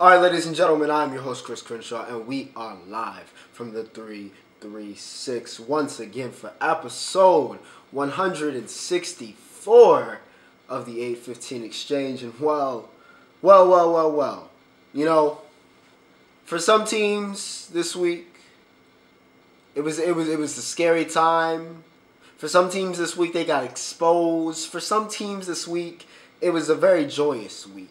Alright, ladies and gentlemen, I'm your host, Chris Crenshaw, and we are live from the 336 once again for episode 164 of the 815 Exchange. And well, you know, for some teams this week, it was a scary time. For some teams this week, they got exposed. For some teams this week, it was a very joyous week.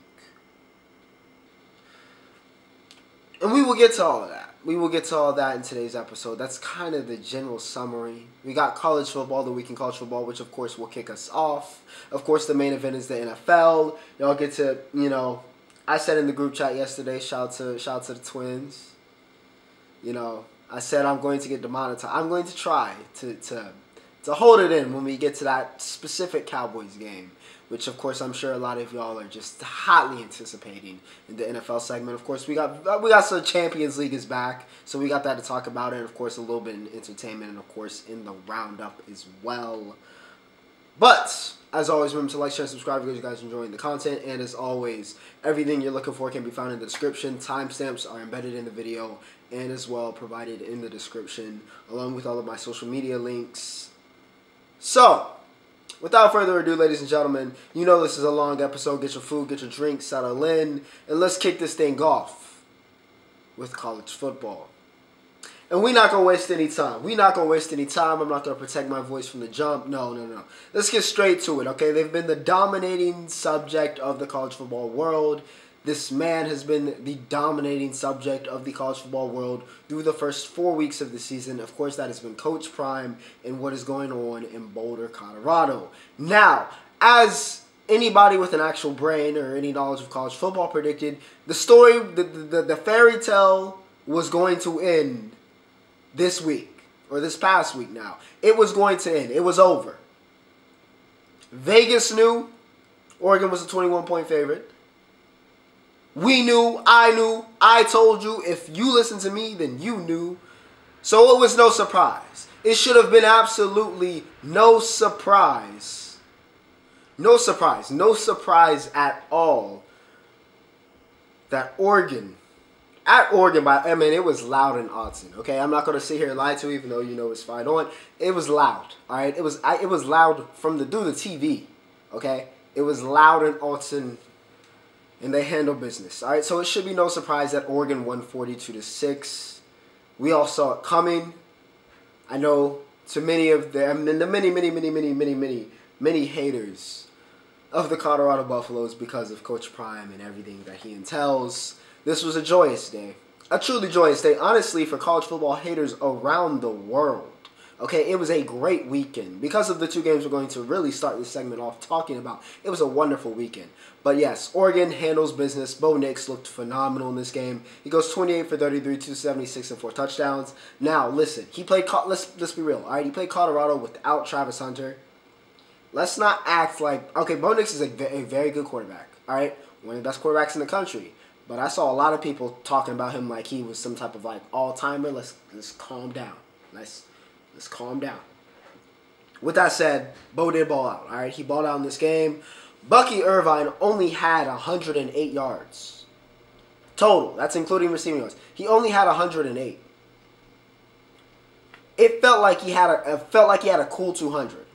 And we will get to all of that. We will get to all of that in today's episode. That's kind of the general summary. We got college football, the week in college football, which of course will kick us off. Of course, the main event is the NFL. Y'all get to, I said in the group chat yesterday, shout to the Twins. I said I'm going to get demonetized. I'm going to try to hold it in when we get to that specific Cowboys game, which of course I'm sure a lot of y'all are just hotly anticipating in the NFL segment. Of course, we got some Champions League is back, so we got that to talk about, and of course a little bit in entertainment, and of course in the Roundup as well. But as always, remember to like, share, subscribe if you guys are enjoying the content, and as always, everything you're looking for can be found in the description. Timestamps are embedded in the video and as well provided in the description, along with all of my social media links. So, without further ado, ladies and gentlemen, you know this is a long episode. Get your food, get your drink, settle in, and let's kick this thing off with college football. And we're not going to waste any time. I'm not going to protect my voice from the jump. No. Let's get straight to it, okay? They've been the dominating subject of the college football world. This man has been the dominating subject of the college football world through the first 4 weeks of the season. Of course, that has been Coach Prime and what is going on in Boulder, Colorado. Now, as anybody with an actual brain or any knowledge of college football predicted, the story, the fairy tale was going to end this week, or this past week now. It was going to end. It was over. Vegas knew Oregon was a 21-point favorite. We knew, I told you. If you listened to me, then you knew. So it was no surprise. It should have been absolutely no surprise. No surprise at all that Oregon, it was loud in Autzen, okay? I'm not going to sit here and lie to you, even though you know it's fine on. It was loud, all right? It was loud from the TV, okay? It was loud in Autzen. And they handle business. All right, so it should be no surprise that Oregon won 42-6. We all saw it coming. I know to many of them, and the many haters of the Colorado Buffaloes because of Coach Prime and everything that he entails, this was a joyous day. A truly joyous day, honestly, for college football haters around the world. Okay, it was a great weekend. Because of the two games we're going to really start this segment off talking about, it was a wonderful weekend. But yes, Oregon handles business. Bo Nix looked phenomenal in this game. He goes 28 for 33, 276, and 4 touchdowns. Now, listen, he played, let's be real, all right? He played Colorado without Travis Hunter. Let's not act like, okay, Bo Nix is a very good quarterback, all right? One of the best quarterbacks in the country. But I saw a lot of people talking about him like he was some type of like all-timer. Let's calm down. Let's calm down. With that said, Bo did ball out, all right? He balled out in this game. Bucky Irvine only had 108 yards total. That's including receiving yards. He only had 108. It felt like he had a cool 200.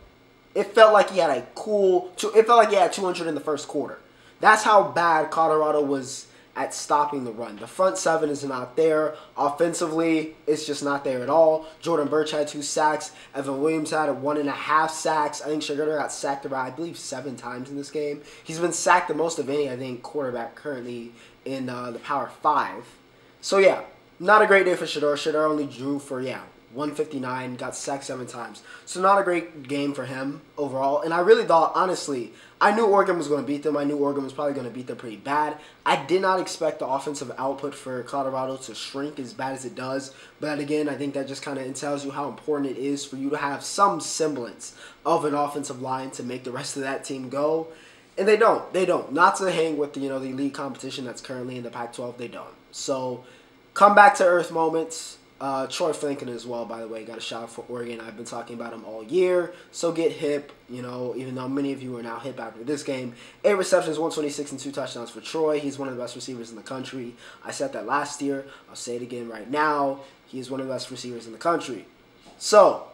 It felt like he had 200 in the first quarter. That's how bad Colorado was at stopping the run. The front seven is not there. Offensively, it's just not there at all. Jordan Burch had 2 sacks. Evan Williams had 1.5 sacks. I think Sugar got sacked about, I believe, 7 times in this game. He's been sacked the most of any, I think, quarterback currently in the Power 5. So, yeah, not a great day for Shedeur. Shedeur only drew for, 159, got sacked 7 times. So not a great game for him overall. And I really thought, honestly, I knew Oregon was going to beat them. I knew Oregon was probably going to beat them pretty bad. I did not expect the offensive output for Colorado to shrink as bad as it does. But again, I think that just kind of tells you how important it is for you to have some semblance of an offensive line to make the rest of that team go. And they don't. They don't. Not to hang with the elite competition that's currently in the Pac-12. They don't. So come back to earth moments. Troy Franklin as well, by the way, got a shout out for Oregon. I've been talking about him all year, so get hip, you know, even though many of you are now hip after this game. 8 receptions, 126, and 2 touchdowns for Troy. He's one of the best receivers in the country. I said that last year. I'll say it again right now. He is one of the best receivers in the country. So,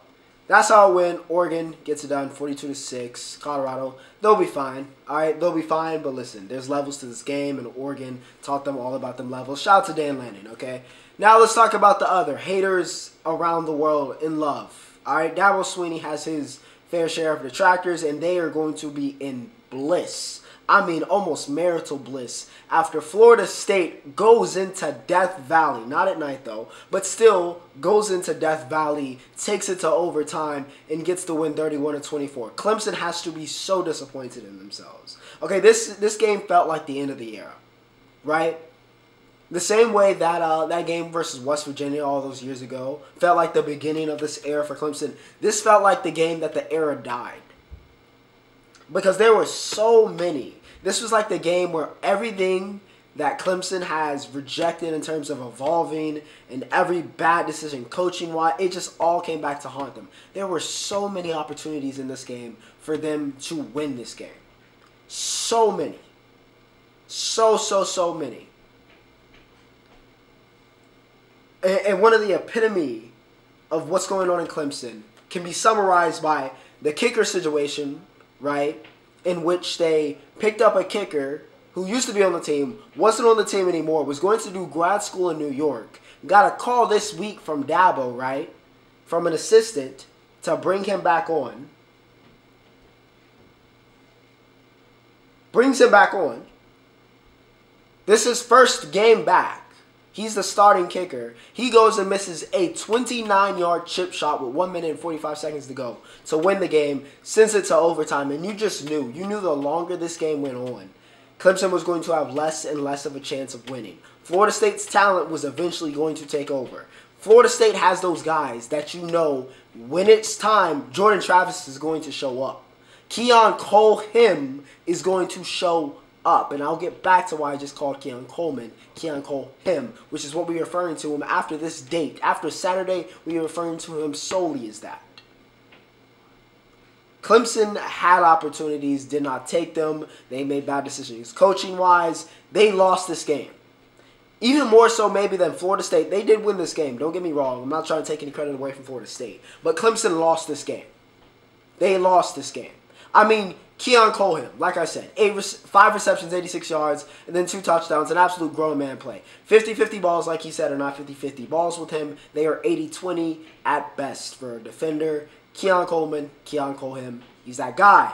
that's how I win. Oregon gets it done, 42-6. Colorado, they'll be fine. All right, they'll be fine. But listen, there's levels to this game, and Oregon taught them all about them levels. Shout out to Dan Lanning, okay? Now let's talk about the other haters around the world in love. All right, Dabo Swinney has his fair share of detractors, and they are going to be in bliss. I mean, almost marital bliss after Florida State goes into Death Valley. Not at night, though, but still goes into Death Valley, takes it to overtime, and gets the win 31-24. Clemson has to be so disappointed in themselves. Okay, this game felt like the end of the era, right? The same way that that game versus West Virginia all those years ago felt like the beginning of this era for Clemson. This felt like the game that the era died. Because there were so many. This was like the game where everything that Clemson has rejected in terms of evolving and every bad decision coaching-wise, it just all came back to haunt them. There were so many opportunities in this game for them to win this game. So many. So many. And one of the epitome of what's going on in Clemson can be summarized by the kicker situation, right, in which they picked up a kicker who used to be on the team, wasn't on the team anymore, was going to do grad school in New York, got a call this week from Dabo, right, from an assistant to bring him back on. Brings him back on. This is his first game back. He's the starting kicker. He goes and misses a 29-yard chip shot with 1 minute and 45 seconds to go to win the game, sends it to overtime, and you just knew. You knew the longer this game went on, Clemson was going to have less and less of a chance of winning. Florida State's talent was eventually going to take over. Florida State has those guys that you know when it's time, Jordan Travis is going to show up. Keon Cole-Him is going to show up, and I'll get back to why I just called Keon Coleman Keon Cole-Him, which is what we're referring to him after this date. After Saturday, we are referring to him solely as that. Clemson had opportunities, did not take them. They made bad decisions coaching-wise. They lost this game. Even more so maybe than Florida State. They did win this game. Don't get me wrong. I'm not trying to take any credit away from Florida State. But Clemson lost this game. They lost this game. I mean, Keon Cole-Him, like I said, 5 receptions, 86 yards, and then 2 touchdowns, an absolute grown man play. 50-50 balls, like he said, are not 50-50 balls with him. They are 80-20 at best for a defender. Keon Coleman, Keon Cole-Him, he's that guy.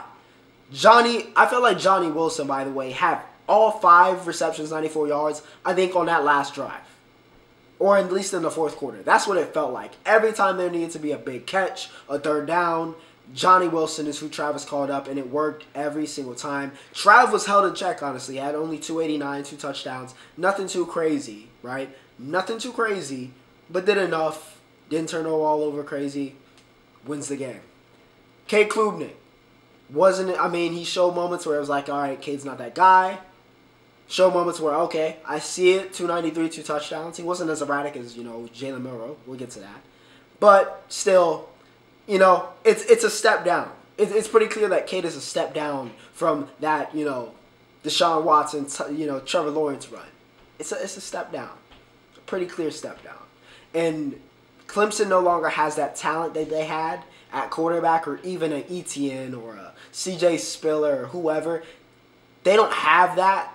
I felt like Johnny Wilson, by the way, had all 5 receptions, 94 yards, I think, on that last drive. Or at least in the fourth quarter. That's what it felt like. Every time there needed to be a big catch, a third down, Johnny Wilson is who Travis called up, and it worked every single time. Trav was held in check, honestly. He had only 289, 2 touchdowns. Nothing too crazy, right? Nothing too crazy, but did enough. Didn't turn all over crazy. Wins the game. Cade Klubnik. He showed moments where it was like, all right, Cade's not that guy. Showed moments where, okay, I see it. 293, 2 touchdowns. He wasn't as erratic as, Jalen Milroe. We'll get to that. But still, it's a step down. It's pretty clear that Cade is a step down from that, Deshaun Watson, Trevor Lawrence run. It's a step down. A pretty clear step down. And Clemson no longer has that talent that they had at quarterback, or even an Etienne or a CJ Spiller or whoever. They don't have that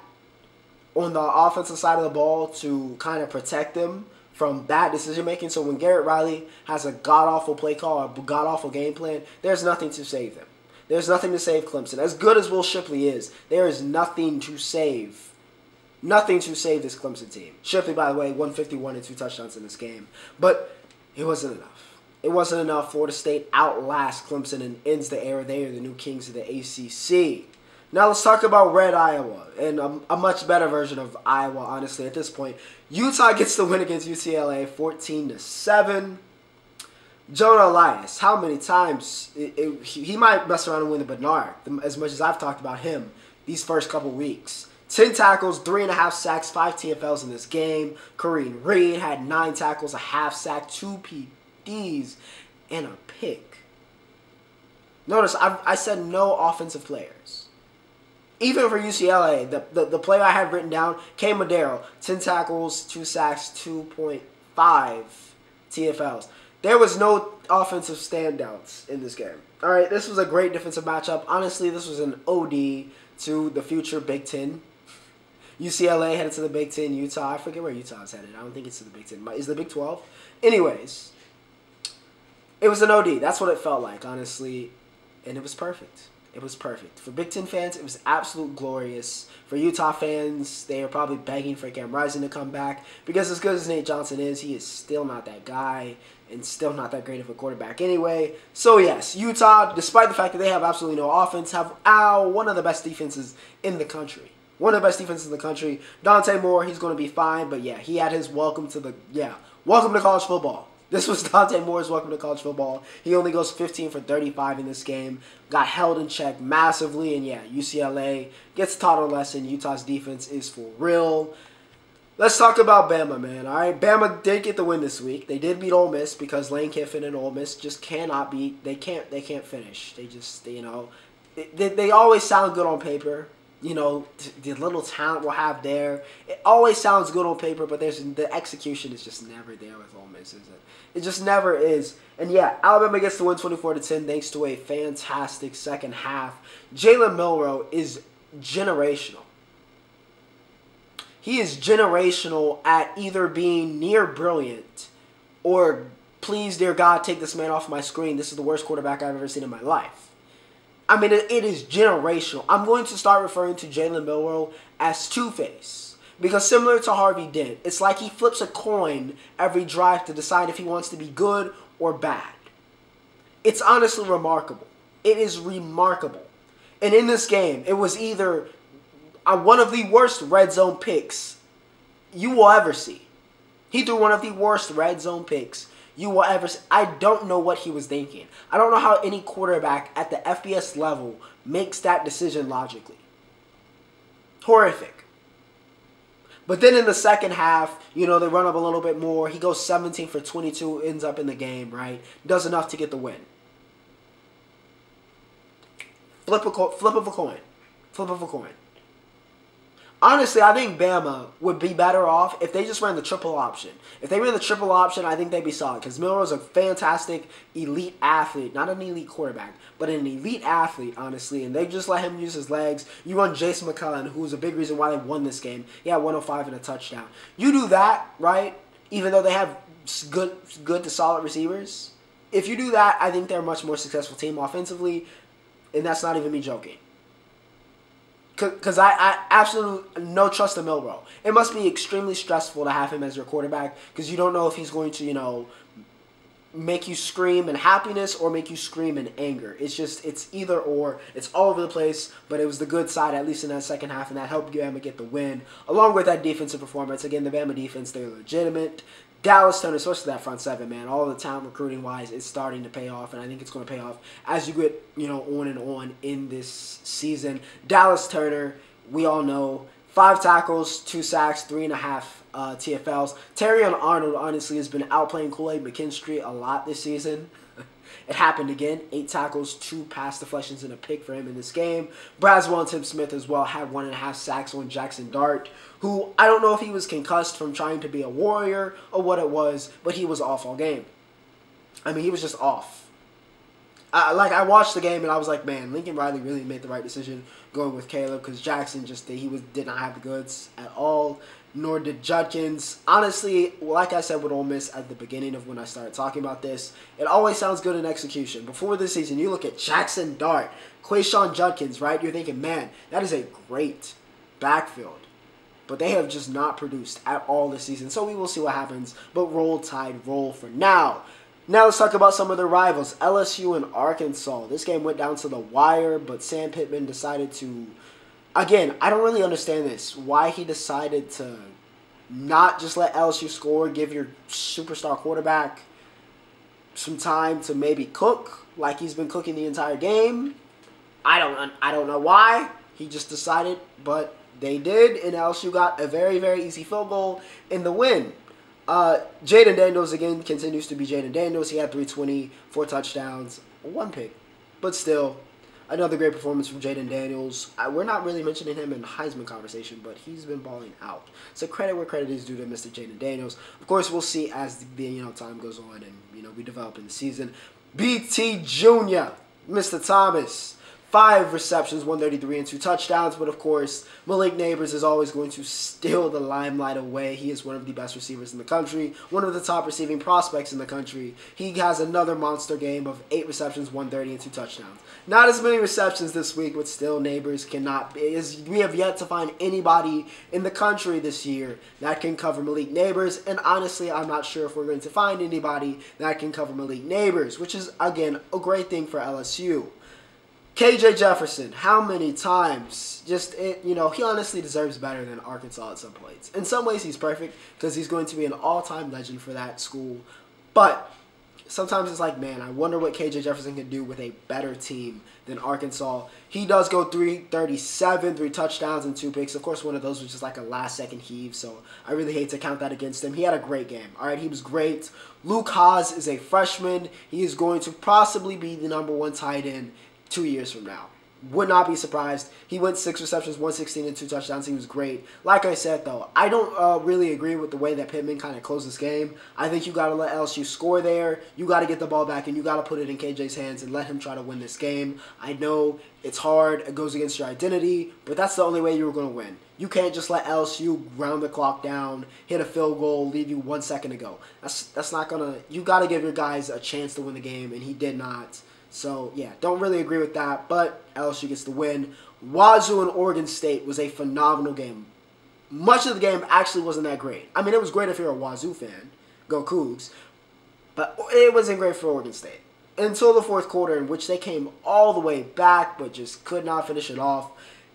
on the offensive side of the ball to kind of protect them from bad decision-making. So when Garrett Riley has a god-awful play call, a god-awful game plan, there's nothing to save them. There's nothing to save Clemson. As good as Will Shipley is, there is nothing to save. Nothing to save this Clemson team. Shipley, by the way, 151 and 2 touchdowns in this game. But it wasn't enough. It wasn't enough. Florida State outlasts Clemson and ends the era. They are the new kings of the ACC. Now let's talk about Red Iowa, and a much better version of Iowa, honestly, at this point. Utah gets the win against UCLA, 14-7. Jonah Elias, how many times? He might mess around and win the Bernard, as much as I've talked about him these first couple weeks. 10 tackles, 3.5 sacks, 5 TFLs in this game. Kareem Reed had 9 tackles, a half sack, 2 PDs, and a pick. Notice, I said no offensive players. Even for UCLA, the player I had written down, K. Madero, 10 tackles, 2 sacks, 2.5 TFLs. There was no offensive standouts in this game. All right, this was a great defensive matchup. Honestly, this was an OD to the future Big Ten. UCLA headed to the Big Ten. Utah, I forget where Utah is headed. I don't think it's to the Big Ten. Is the Big 12? Anyways, it was an OD. That's what it felt like, honestly. And it was perfect. It was perfect. For Big Ten fans, it was absolute glorious. For Utah fans, they are probably begging for Cam Rising to come back. Because as good as Nate Johnson is, he is still not that guy. And still not that great of a quarterback anyway. So yes, Utah, despite the fact that they have absolutely no offense, have one of the best defenses in the country. One of the best defenses in the country. Dante Moore, he's going to be fine. But yeah, he had his welcome to college football. This was Dante Moore's welcome to college football. He only goes 15 for 35 in this game. Got held in check massively. And yeah, UCLA gets taught a lesson. Utah's defense is for real. Let's talk about Bama, man. All right, Bama did get the win this week. They did beat Ole Miss because Lane Kiffin and Ole Miss just cannot beat. They can't finish. They just, they always sound good on paper. You know, the little talent we'll have there. It always sounds good on paper, but the execution is just never there with Ole Miss, is it? It just never is. And yeah, Alabama gets the win 24-10 thanks to a fantastic second half. Jalen Milroe is generational. He is generational at either being near brilliant or, please, dear God, take this man off my screen. This is the worst quarterback I've ever seen in my life. I mean, it is generational. I'm going to start referring to Jalen Milroe as Two-Face. Because similar to Harvey Dent, it's like he flips a coin every drive to decide if he wants to be good or bad. It's honestly remarkable. It is remarkable. And in this game, it was either one of the worst red zone picks you will ever see. He threw one of the worst red zone picks you will ever see. I don't know what he was thinking. I don't know how any quarterback at the FBS level makes that decision logically. Horrific. But then in the second half, they run up a little bit more. He goes 17 for 22, ends up in the game, right? Does enough to get the win. Flip of a coin. Flip of a coin. Honestly, I think Bama would be better off if they just ran the triple option. If they ran the triple option, I think they'd be solid. Because Milroe's a fantastic elite athlete. Not an elite quarterback, but an elite athlete, honestly. And they just let him use his legs. You run Jason McClellan, who's a big reason why they won this game. He had 105 and a touchdown. You do that, right? Even though they have good to solid receivers. If you do that, I think they're a much more successful team offensively. And that's not even me joking. Because I absolutely no trust in Milroe. It must be extremely stressful to have him as your quarterback because you don't know if he's going to, make you scream in happiness or make you scream in anger. It's either or. It's all over the place, but it was the good side, at least in that second half, and that helped Bama get the win. Along with that defensive performance. Again, the Bama defense, they're legitimate. Dallas Turner, especially that front seven, man, all the talent recruiting-wise is starting to pay off, and I think it's going to pay off as you get, on and on in this season. Dallas Turner, we all know, 5 tackles, 2 sacks, 3.5 TFLs. Terrion Arnold, honestly, has been outplaying Kool-Aid McKinstry a lot this season. It happened again. 8 tackles, 2 pass deflections, and a pick for him in this game. Braswell and Tim Smith as well had 1.5 sacks on Jackson Dart, who I don't know if he was concussed from trying to be a Warrior or what it was, but he was off all game. I mean, he was just off. I watched the game and I was like, man, Lincoln Riley really made the right decision going with Caleb because Jackson did not have the goods at all. Nor did Judkins. Honestly, like I said with Ole Miss at the beginning of when I started talking about this, it always sounds good in execution. Before this season, you look at Jackson Dart, Quayshawn Judkins, right? You're thinking, man, that is a great backfield. But they have just not produced at all this season. So we will see what happens. But roll tide, roll for now. Now let's talk about some of the rivals. LSU and Arkansas. This game went down to the wire, but Sam Pittman decided to... Again, I don't really understand this. Why he decided to not just let LSU score, give your superstar quarterback some time to maybe cook like he's been cooking the entire game. I don't know why. He just decided, but They did, and LSU got a very, very easy field goal in the win. Jaden Daniels, again, continues to be Jaden Daniels. He had 320, 4 touchdowns, 1 pick. But still, another great performance from Jaden Daniels. We're not really mentioning him in Heisman conversation, but he's been balling out. So credit where credit is due to Mr. Jaden Daniels. Of course, we'll see as the time goes on and we develop in the season. BT Jr., Mr. Thomas. 5 receptions, 133, and 2 touchdowns. But, of course, Malik Neighbors is always going to steal the limelight away. He is one of the best receivers in the country, one of the top receiving prospects in the country. He has another monster game of 8 receptions, 130, and 2 touchdowns. Not as many receptions this week, but still Neighbors cannot. We have yet to find anybody in the country this year that can cover Malik Neighbors. And, honestly, I'm not sure if we're going to find anybody that can cover Malik Neighbors, which is, again, a great thing for LSU. KJ Jefferson, how many times? He honestly deserves better than Arkansas at some points. In some ways, he's perfect because he's going to be an all-time legend for that school. But sometimes it's like, man, I wonder what KJ Jefferson can do with a better team than Arkansas. He does go 337, 3 touchdowns, and 2 picks. Of course, one of those was just like a last-second heave, so I really hate to count that against him. He had a great game. All right, he was great. Luke Haas is a freshman. He is going to possibly be the #1 tight end 2 years from now. Would not be surprised. He went 6 receptions, 116, and 2 touchdowns. He was great. Like I said, though, I don't really agree with the way that Pittman kind of closed this game. I think you got to let LSU score there. You got to get the ball back, and you got to put it in KJ's hands and let him try to win this game. I know it's hard. It goes against your identity, but that's the only way you were going to win. You can't just let LSU round the clock down, hit a field goal, leave you 1 second to go. That's not going to – you got to give your guys a chance to win the game, and he did not. So, yeah, don't really agree with that, but LSU gets the win. Wazoo and Oregon State was a phenomenal game. Much of the game actually wasn't that great. I mean, it was great if you're a Wazoo fan. Go Cougs. But it wasn't great for Oregon State. Until the 4th quarter, in which they came all the way back, but just could not finish it off.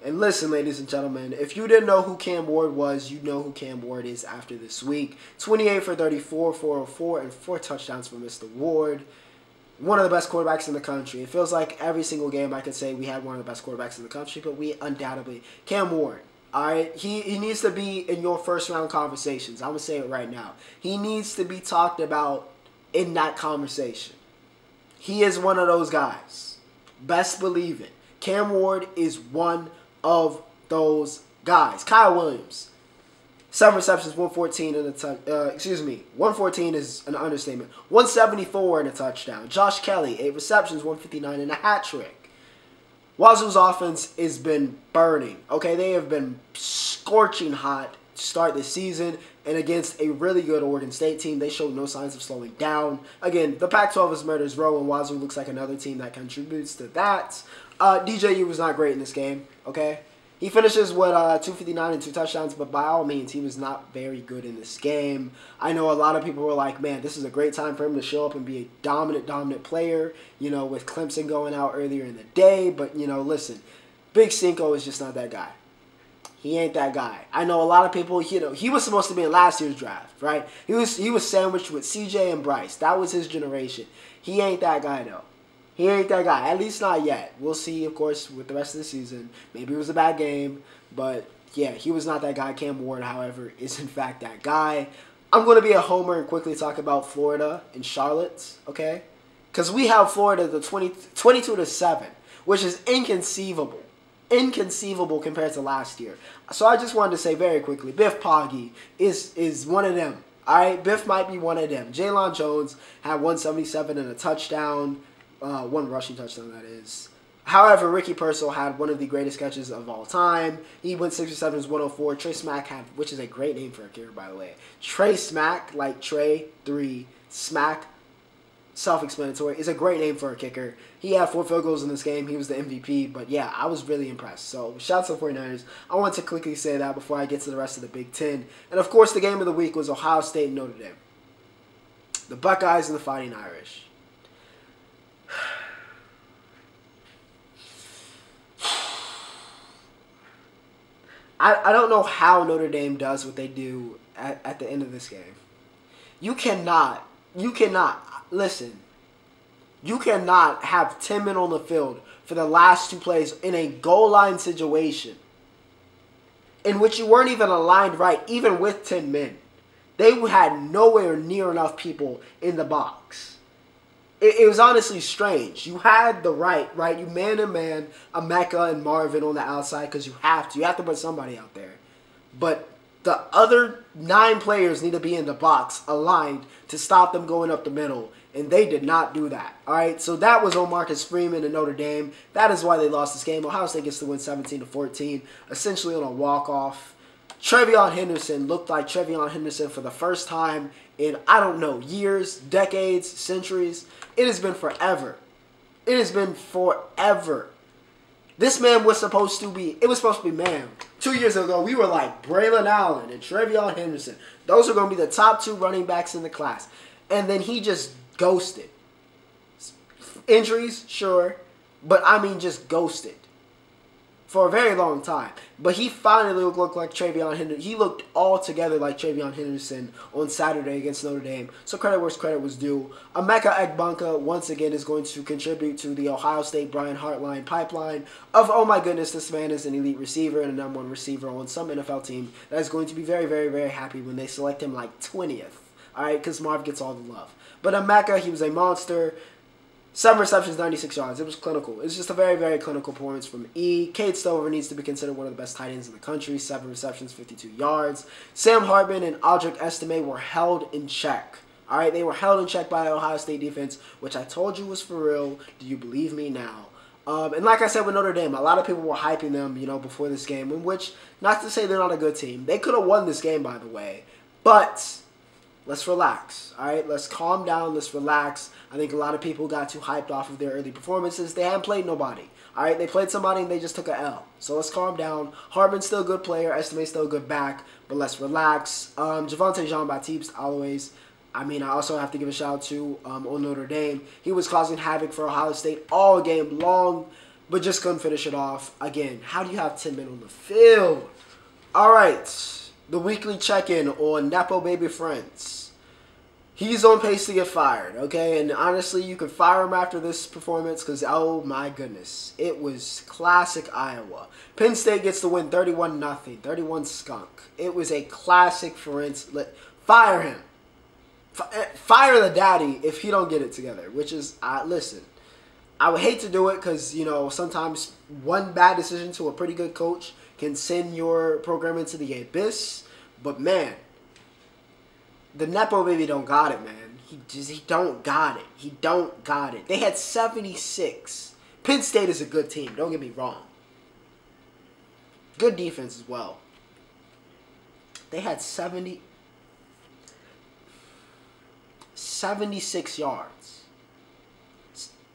And listen, ladies and gentlemen, if you didn't know who Cam Ward was, you know who Cam Ward is after this week. 28 for 34, 404, and 4 touchdowns for Mr. Ward. One of the best quarterbacks in the country. It feels like every single game I could say we had one of the best quarterbacks in the country, but we undoubtedly. Cam Ward, all right? He needs to be in your first-round conversations. I'm going to say it right now. He needs to be talked about in that conversation. He is one of those guys. Best believe it. Cam Ward is one of those guys. Kyle Williams. 7 receptions, 114 and a 114 is an understatement. 174 and a touchdown. Josh Kelly, 8 receptions, 159 and a hat trick. Wazoo's offense has been burning. Okay, they have been scorching hot to start this season, and against a really good Oregon State team, they showed no signs of slowing down. Again, the Pac-12 is murder's row, and Wazoo looks like another team that contributes to that. DJU was not great in this game. Okay. He finishes with 259 and 2 touchdowns, but by all means, he was not very good in this game. I know a lot of people were like, man, this is a great time for him to show up and be a dominant player, with Clemson going out earlier in the day. But, listen, Big Cinco is just not that guy. He ain't that guy. I know a lot of people, he was supposed to be in last year's draft, right? He was sandwiched with CJ and Bryce. That was his generation. He ain't that guy, though. He ain't that guy, at least not yet. We'll see, of course, with the rest of the season. Maybe it was a bad game, but yeah, he was not that guy. Cam Ward, however, is in fact that guy. I'm going to be a homer and quickly talk about Florida and Charlotte, okay? Because we have Florida the 22-7, which is inconceivable. Inconceivable compared to last year. So I just wanted to say very quickly, Biff Poggi is one of them. All right, Biff might be one of them. Jaylon Jones had 177 and a touchdown. 1 rushing touchdown, that is. However, Ricky Pearsall had one of the greatest catches of all time. He went 6 receptions, 104. Trey Smack had, which is a great name for a kicker, by the way. Trey Smack, like Trey 3, Smack, self-explanatory, is a great name for a kicker. He had 4 field goals in this game. He was the MVP. But yeah, I was really impressed. So shout out to the 49ers. I want to quickly say that before I get to the rest of the Big Ten. And of course, the game of the week was Ohio State and Notre Dame. The Buckeyes and the Fighting Irish. I don't know how Notre Dame does what they do at the end of this game. You cannot have 10 men on the field for the last 2 plays in a goal line situation in which you weren't even aligned right, even with 10 men. They had nowhere near enough people in the box. It was honestly strange. You had the right? You man-to-man Emeka and Marvin on the outside because you have to. You have to put somebody out there. But the other 9 players need to be in the box, aligned, to stop them going up the middle. And they did not do that. All right, so that was on Marcus Freeman and Notre Dame. That is why they lost this game. Ohio State gets to win 17-14, essentially on a walk-off. Trevion Henderson looked like Trevion Henderson for the first time in, I don't know, years, decades, centuries. It has been forever. It has been forever. This man was supposed to be, it was supposed to be, man, 2 years ago, we were like Braylon Allen and Trevion Henderson. Those are going to be the top 2 running backs in the class. And then he just ghosted. Injuries, sure. But, I mean, just ghosted. For a very long time. But he finally looked like Trevion Henderson. He looked altogether like Trevion Henderson on Saturday against Notre Dame. So credit where credit was due. Emeka Egbuka, once again, is going to contribute to the Ohio State Brian Hartline pipeline of, oh my goodness, this man is an elite receiver and a #1 receiver on some NFL team that is going to be very, very, very happy when they select him like 20th. All right, because Marv gets all the love. But Emeka, he was a monster. 7 receptions, 96 yards. It was clinical. It's just a very, very clinical performance from E. Cade Stover needs to be considered one of the best tight ends in the country. 7 receptions, 52 yards. Sam Hartman and Audric Estime were held in check. All right, they were held in check by the Ohio State defense, which I told you was for real. Do you believe me now? And like I said with Notre Dame, a lot of people were hyping them, you know, before this game, in which, not to say they're not a good team. They could have won this game, by the way. But let's relax, all right? Let's calm down. Let's relax. I think a lot of people got too hyped off of their early performances. They haven't played nobody, all right? They played somebody and they just took a L. So let's calm down. Hartman's still a good player. Estime's still a good back, but let's relax. Javonte Jean-Baptiste, always. I mean, I also have to give a shout out to on Notre Dame. He was causing havoc for Ohio State all game long, but just couldn't finish it off. Again, how do you have 10 men on the field? All right, the weekly check-in on Nepo Baby Friends. He's on pace to get fired, okay? And honestly, you could fire him after this performance because, oh my goodness, it was classic Iowa. Penn State gets to win 31-0, 31 skunk. It was a classic forensic. Fire him. Fire the daddy if he don't get it together, which is, listen, I would hate to do it because, you know, sometimes one bad decision to a pretty good coach can send your program into the abyss, but man, the Nepo baby don't got it, man. He don't got it. He don't got it. They had 76. Penn State is a good team. Don't get me wrong. Good defense as well. They had 76 yards.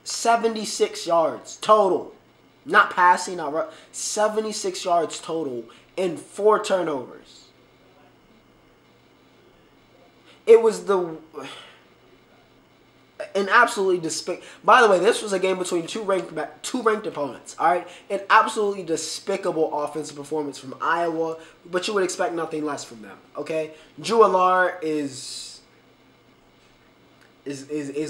76 yards total. Not passing, not run. 76 yards total and 4 turnovers. It was an absolutely despicable. By the way, this was a game between two ranked opponents. All right, an absolutely despicable offensive performance from Iowa, but you would expect nothing less from them. Okay, Drew Allar is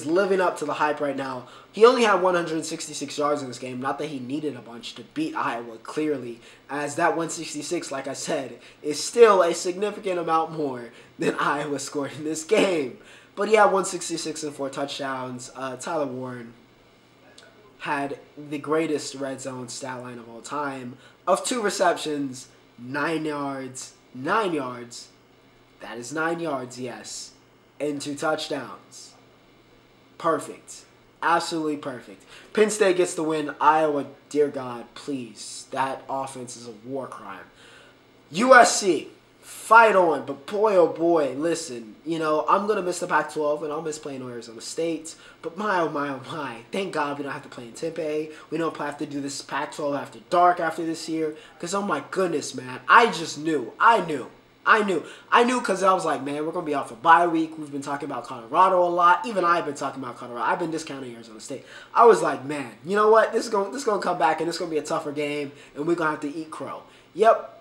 living up to the hype right now. He only had 166 yards in this game. Not that he needed a bunch to beat Iowa, clearly, as that 166, like I said, is still a significant amount more than Iowa scored in this game. But he had 166 and 4 touchdowns. Tyler Warren had the greatest red zone stat line of all time of 2 receptions, 9 yards, 9 yards. That is 9 yards, yes, and 2 touchdowns. Perfect. Absolutely perfect. Penn State gets the win. Iowa, dear God, please. That offense is a war crime. USC, fight on. But boy, oh boy, listen. You know, I'm going to miss the Pac-12 and I'll miss playing Arizona State. But my, oh my, oh my. Thank God we don't have to play in Tempe. We don't have to do this Pac-12 after dark after this year. Because, oh my goodness, man. I just knew. I knew because I was like, man, we're going to be off a bye week. We've been talking about Colorado a lot. Even I've been talking about Colorado. I've been discounting Arizona State. I was like, man, you know what? This is going to come back, and it's going to be a tougher game, and we're going to have to eat crow. Yep,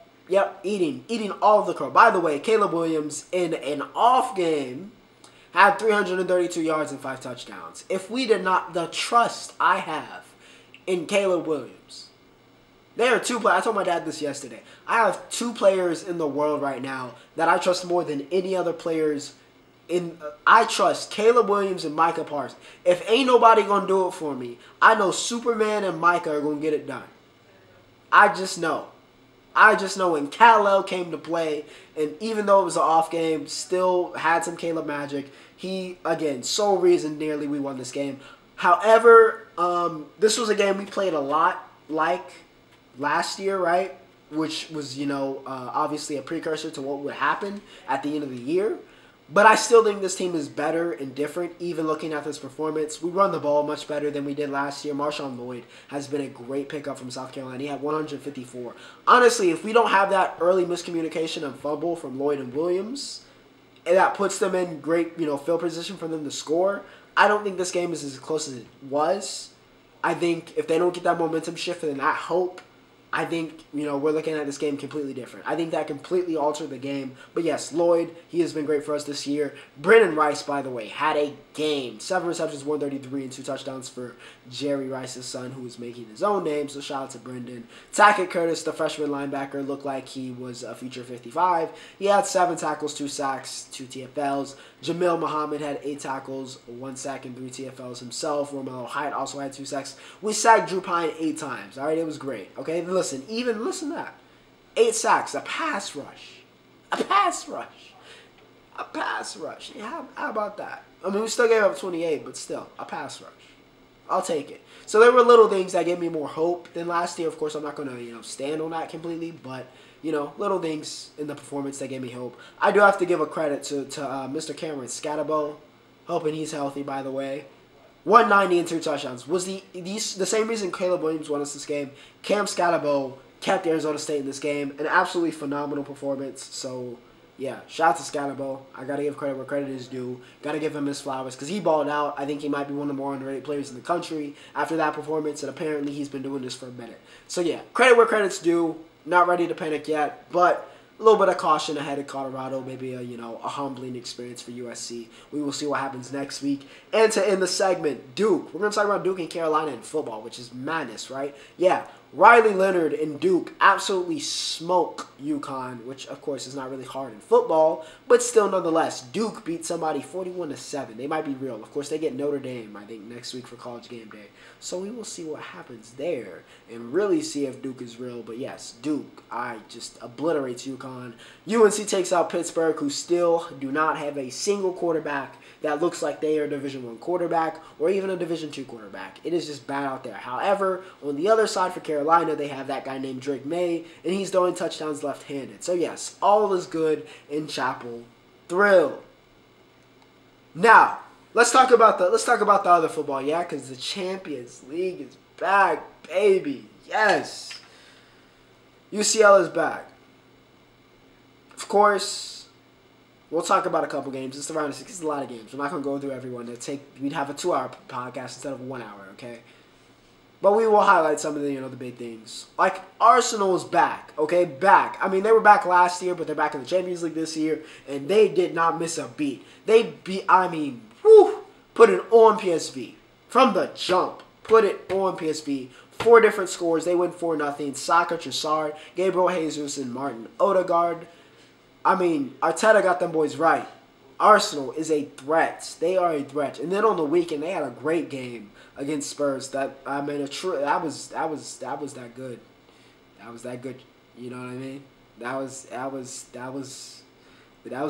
eating all of the crow. By the way, Caleb Williams, in an off game, had 332 yards and 5 touchdowns. If we did not, the trust I have in Caleb Williams, There are two players. I told my dad this yesterday. I have two players in the world right now that I trust more than any other players. I trust Caleb Williams and Micah Parsons. If ain't nobody gonna do it for me, I know Superman and Micah are gonna get it done. I just know. When Kal-El came to play, and even though it was an off game, still had some Caleb magic. He, again, sole reason nearly we won this game. However, this was a game we played a lot like last year, right? Which was, obviously a precursor to what would happen at the end of the year. But I still think this team is better and different, even looking at this performance. We run the ball much better than we did last year. Marshawn Lloyd has been a great pickup from South Carolina. He had 154. Honestly, if we don't have that early miscommunication and fumble from Lloyd and Williams, and that puts them in great, field position for them to score, I don't think this game is as close as it was. I think if they don't get that momentum shift and that hope, I think, we're looking at this game completely different. I think that completely altered the game. But yes, Lloyd, he has been great for us this year. Brendan Rice, by the way, had a game. 7 receptions, 133, and 2 touchdowns for Jerry Rice's son, who is making his own name. So shout out to Brendan. Tackett Curtis, the freshman linebacker, looked like he was a future 55. He had 7 tackles, 2 sacks, 2 TFLs. Jamil Muhammad had 8 tackles, 1 sack, and 3 TFLs himself. Romello Height also had 2 sacks. We sacked Drew Pine 8 times. All right, it was great. Okay, listen to that. 8 sacks, a pass rush. Yeah, how about that? I mean, we still gave up 28, but still, a pass rush. I'll take it. So there were little things that gave me more hope than last year. Of course, I'm not going to, stand on that completely, but little things in the performance that gave me hope. I do have to give a credit to Mr. Cameron Scatabo, hoping he's healthy, by the way. 190 and 2 touchdowns. Was the same reason Caleb Williams won us this game. Cam Scatabo kept Arizona State in this game. An absolutely phenomenal performance. So, yeah, shout out to Scatabo. I got to give credit where credit is due. Got to give him his flowers because he balled out. I think he might be one of the more underrated players in the country after that performance, and apparently he's been doing this for a minute. So, yeah, credit where credit's due. Not ready to panic yet, but a little bit of caution ahead of Colorado. Maybe a humbling experience for USC. We will see what happens next week. And to end the segment, Duke. We're going to talk about Duke and Carolina in football, which is madness, right? Yeah, Riley Leonard and Duke absolutely smoke UConn, which, of course, is not really hard in football, but still, nonetheless, Duke beat somebody 41-7. They might be real. Of course, they get Notre Dame, I think, next week for College Game Day. So we will see what happens there and really see if Duke is real. But yes, Duke, I just obliterates UConn. UNC takes out Pittsburgh, who still do not have a single quarterback that looks like they are a Division I quarterback or even a Division II quarterback. It is just bad out there. However, on the other side for Carolina, they have that guy named Drake May, and he's throwing touchdowns left-handed. So yes, all is good in Chapel. Thrill. Now, let's talk about the other football, yeah, because the Champions League is back, baby. Yes. UCL is back. Of course, we'll talk about a couple games. It's around 6. It's a lot of games. We're not going to go through everyone. We'd have a 2-hour podcast instead of a 1 hour, okay? But we will highlight some of the, the big things. Like, Arsenal is back, okay? Back. I mean, they were back last year, but they're back in the Champions League this year, and they did not miss a beat. They put it on PSV. From the jump, put it on PSV. 4 different scores. They win 4-0. Saka, Trossard, Gabriel Jesus, and Martin Odegaard. I mean, Arteta got them boys right. Arsenal is a threat. They are a threat. And then on the weekend, they had a great game against Spurs. That was that good. That was that good. You know what I mean? That was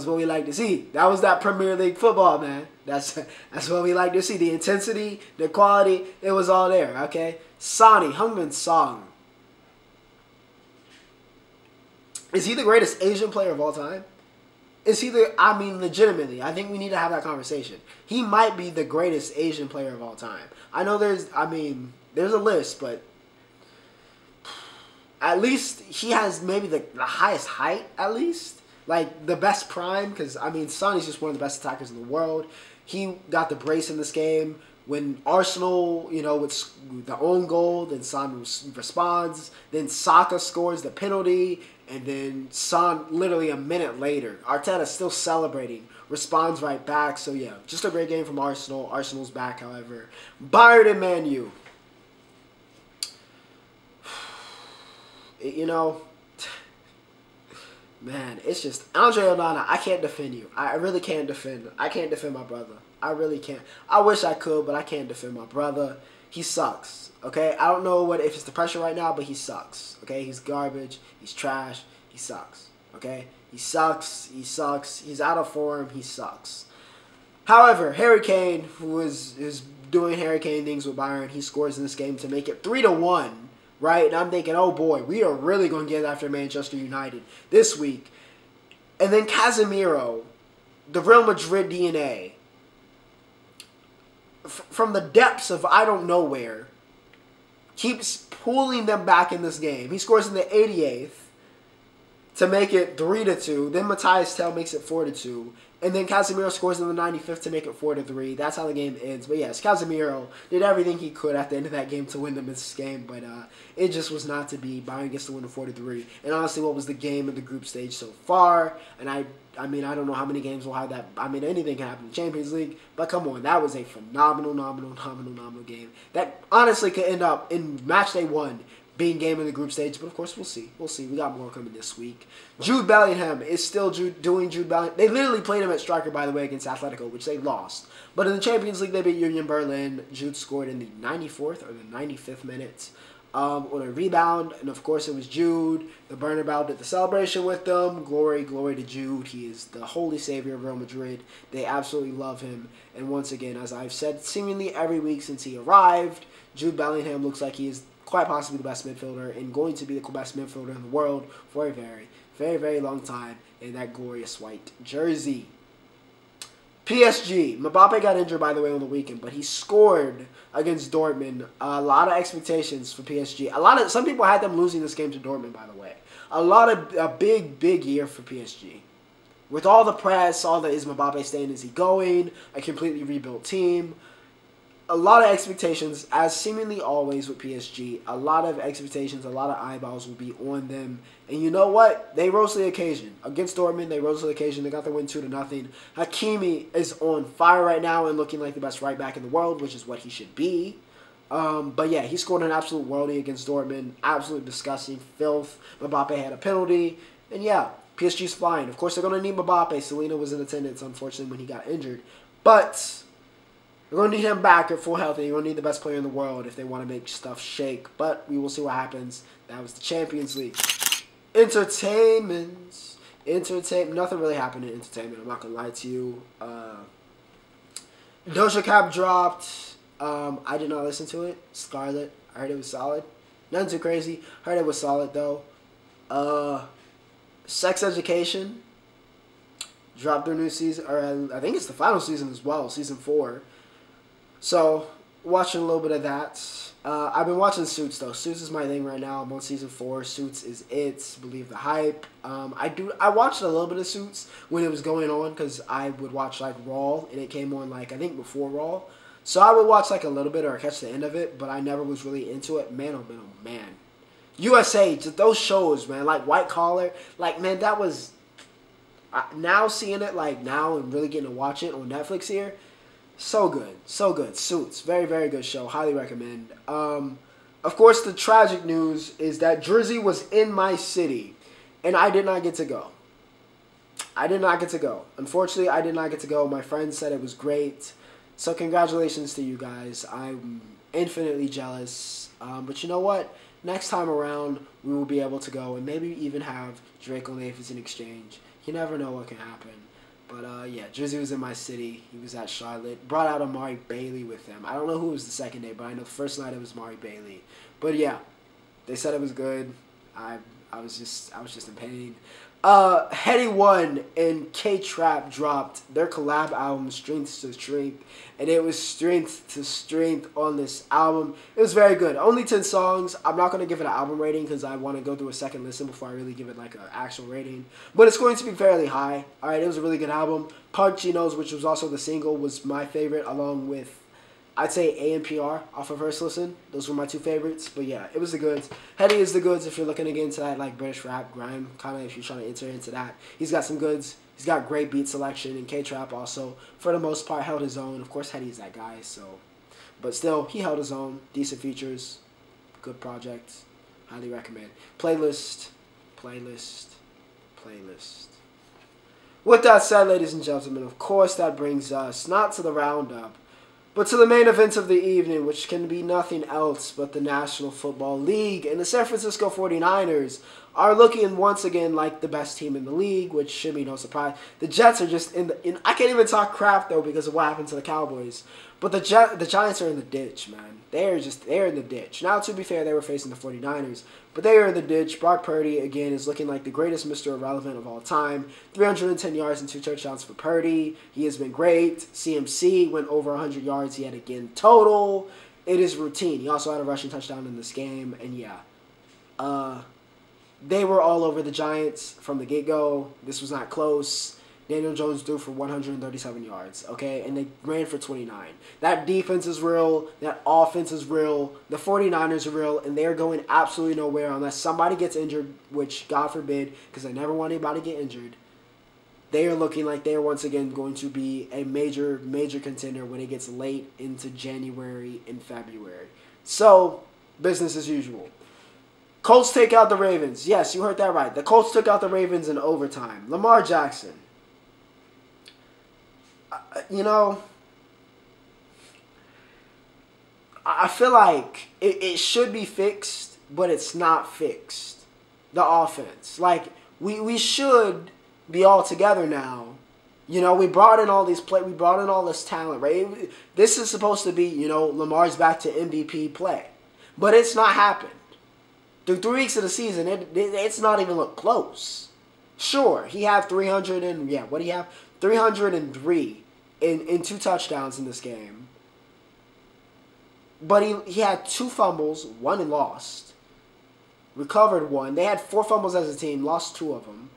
what we like to see. That was that Premier League football, man. That's what we like to see. The intensity, the quality, it was all there. Okay, Heung-min Son. Is he the greatest Asian player of all time? Is he legitimately, I think we need to have that conversation. He might be the greatest Asian player of all time. I know there's a list, but at least he has maybe the highest height, at least. Like, the best prime, because, Son is just one of the best attackers in the world. He got the brace in this game. When Arsenal, with the own goal, then Son responds. Then Saka scores the penalty. And then Son, literally a minute later, Arteta's still celebrating, responds right back. So, yeah, just a great game from Arsenal. Arsenal's back, however. Bayern and Man U. You know, man, it's just Andre Onana. I can't defend you. I really can't defend. I can't defend my brother. I really can't. I wish I could, but I can't defend my brother. He sucks. Okay, I don't know if it's the pressure right now, but he sucks. Okay, he's garbage. He's trash. He sucks. Okay, he sucks. He sucks. He's out of form. He sucks. However, Harry Kane, who is doing Harry Kane things with Bayern, he scores in this game to make it 3-1. Right, and I'm thinking, oh boy, we are really going to get after Manchester United this week. And then Casemiro, the Real Madrid DNA, from the depths of I don't know where, keeps pulling them back in this game. He scores in the 88th to make it 3-2. Then Matthias Tell makes it 4-2. And then Casemiro scores in the 95th to make it 4-3. That's how the game ends. But yes, Casemiro did everything he could at the end of that game to win this game. But it just was not to be. Bayern gets to win the 4-3. And honestly, what was the game of the group stage so far? And I mean, I don't know how many games will have that. I mean, anything can happen in the Champions League. But come on, that was a phenomenal game. That honestly could end up in match day 1 being game in the group stage. But of course, we'll see. We'll see. We got more coming this week. Jude Bellingham is still doing Jude Bellingham. They literally played him at striker, by the way, against Atletico, which they lost. But in the Champions League, they beat Union Berlin. Jude scored in the 94th or the 95th minute on a rebound. And of course, it was Jude. The Bernabeu did the celebration with them. Glory, glory to Jude. He is the holy savior of Real Madrid. They absolutely love him. And once again, as I've said seemingly every week since he arrived, Jude Bellingham looks like he is quite possibly the best midfielder and going to be the best midfielder in the world for a very, very, very long time in that glorious white jersey. PSG. Mbappe got injured, by the way, on the weekend, but he scored against Dortmund. A lot of expectations for PSG. Some people had them losing this game to Dortmund, by the way. A big year for PSG. With all the press, all the is Mbappe staying, is he going? A completely rebuilt team. A lot of expectations, as seemingly always with PSG. A lot of expectations, a lot of eyeballs will be on them. And you know what? They rose to the occasion. Against Dortmund, they rose to the occasion. They got the win 2-0. Hakimi is on fire right now and looking like the best right back in the world, which is what he should be. But yeah, he scored an absolute worldie against Dortmund. Absolute disgusting filth. Mbappe had a penalty. And yeah, PSG's flying. Of course, they're going to need Mbappe. Selena was in attendance, unfortunately, when he got injured. But they're going to need him back at full health, and you're going to need the best player in the world if they want to make stuff shake. But we will see what happens. That was the Champions League. Entertainment. Nothing really happened in entertainment. I'm not going to lie to you. Doja Cat dropped. I did not listen to it. Scarlet. I heard it was solid. Nothing too crazy. Heard it was solid, though. Sex Education dropped their new season. Or I think it's the final season as well. Season 4. So, watching a little bit of that. I've been watching Suits, though. Suits is my thing right now. I'm on season 4. Suits is it. Believe the hype. I watched a little bit of Suits when it was going on because I would watch, like, Raw, and it came on, like, I think before Raw. So I would watch, like, a little bit or catch the end of it, but I never was really into it. Man, oh, man, oh, man. USA, just those shows, man, like White Collar. Like, man, that was... now seeing it, like, now and really getting to watch it on Netflix here, so good. So good. Suits. Very, very good show. Highly recommend. Of course, the tragic news is that Drizzy was in my city, and I did not get to go. Unfortunately, I did not get to go. My friends said it was great. So congratulations to you guys. I'm infinitely jealous. But you know what? Next time around, we will be able to go and maybe even have Drake on Aphis in exchange. You never know what can happen. But, yeah, Drizzy was in my city. He was at Charlotte. Brought out Amari Bailey with him. I don't know who was the second day, but I know the first night it was Amari Bailey. But, yeah, they said it was good. I was just in pain. Headie One and K-Trap dropped their collab album, Strength to Strength, and it was strength to strength on this album. It was very good. Only 10 songs. I'm not going to give it an album rating because I want to go through a second listen before I really give it like an actual rating. But it's going to be fairly high. Alright, it was a really good album. Punk Chinos, which was also the single, was my favorite, along with, I'd say, ANPR off of First Listen. Those were my two favorites. But yeah, it was the goods. Headie is the goods if you're looking to get into that like British rap, grime, kind of if you're trying to enter into that. He's got some goods. He's got great beat selection. And K-Trap also, for the most part, held his own. Of course, Headie's that guy. So, but still, he held his own. Decent features. Good project. Highly recommend. Playlist. With that said, ladies and gentlemen, of course that brings us not to the roundup, but to the main event of the evening, which can be nothing else but the National Football League. And the San Francisco 49ers are looking once again like the best team in the league, which should be no surprise. The Jets are just I can't even talk crap, though, because of what happened to the Cowboys. But the Giants are in the ditch, man. They're in the ditch. Now, to be fair, they were facing the 49ers, but they are in the ditch. Brock Purdy, again, is looking like the greatest Mr. Irrelevant of all time. 310 yards and 2 touchdowns for Purdy. He has been great. CMC went over 100 yards yet again total. It is routine. He also had a rushing touchdown in this game, and yeah. They were all over the Giants from the get-go. This was not close. Daniel Jones threw for 137 yards, okay? And they ran for 29. That defense is real. That offense is real. The 49ers are real, and they're going absolutely nowhere unless somebody gets injured, which, God forbid, because I never want anybody to get injured. They are looking like they are once again going to be a major, major contender when it gets late into January and February. So, business as usual. Colts take out the Ravens. Yes, you heard that right. The Colts took out the Ravens in overtime. Lamar Jackson. You know, I feel like it should be fixed, but it's not fixed. The offense. Like, we should be all together now. You know, we brought in all this talent, right? This is supposed to be, you know, Lamar's back to MVP play. But it's not happened. Through 3 weeks of the season, it's not even looked close. Sure, he had 300 and, yeah, what do you have? 303 in 2 touchdowns in this game. But he had 2 fumbles, 1 he lost. Recovered 1. They had 4 fumbles as a team, lost 2 of them.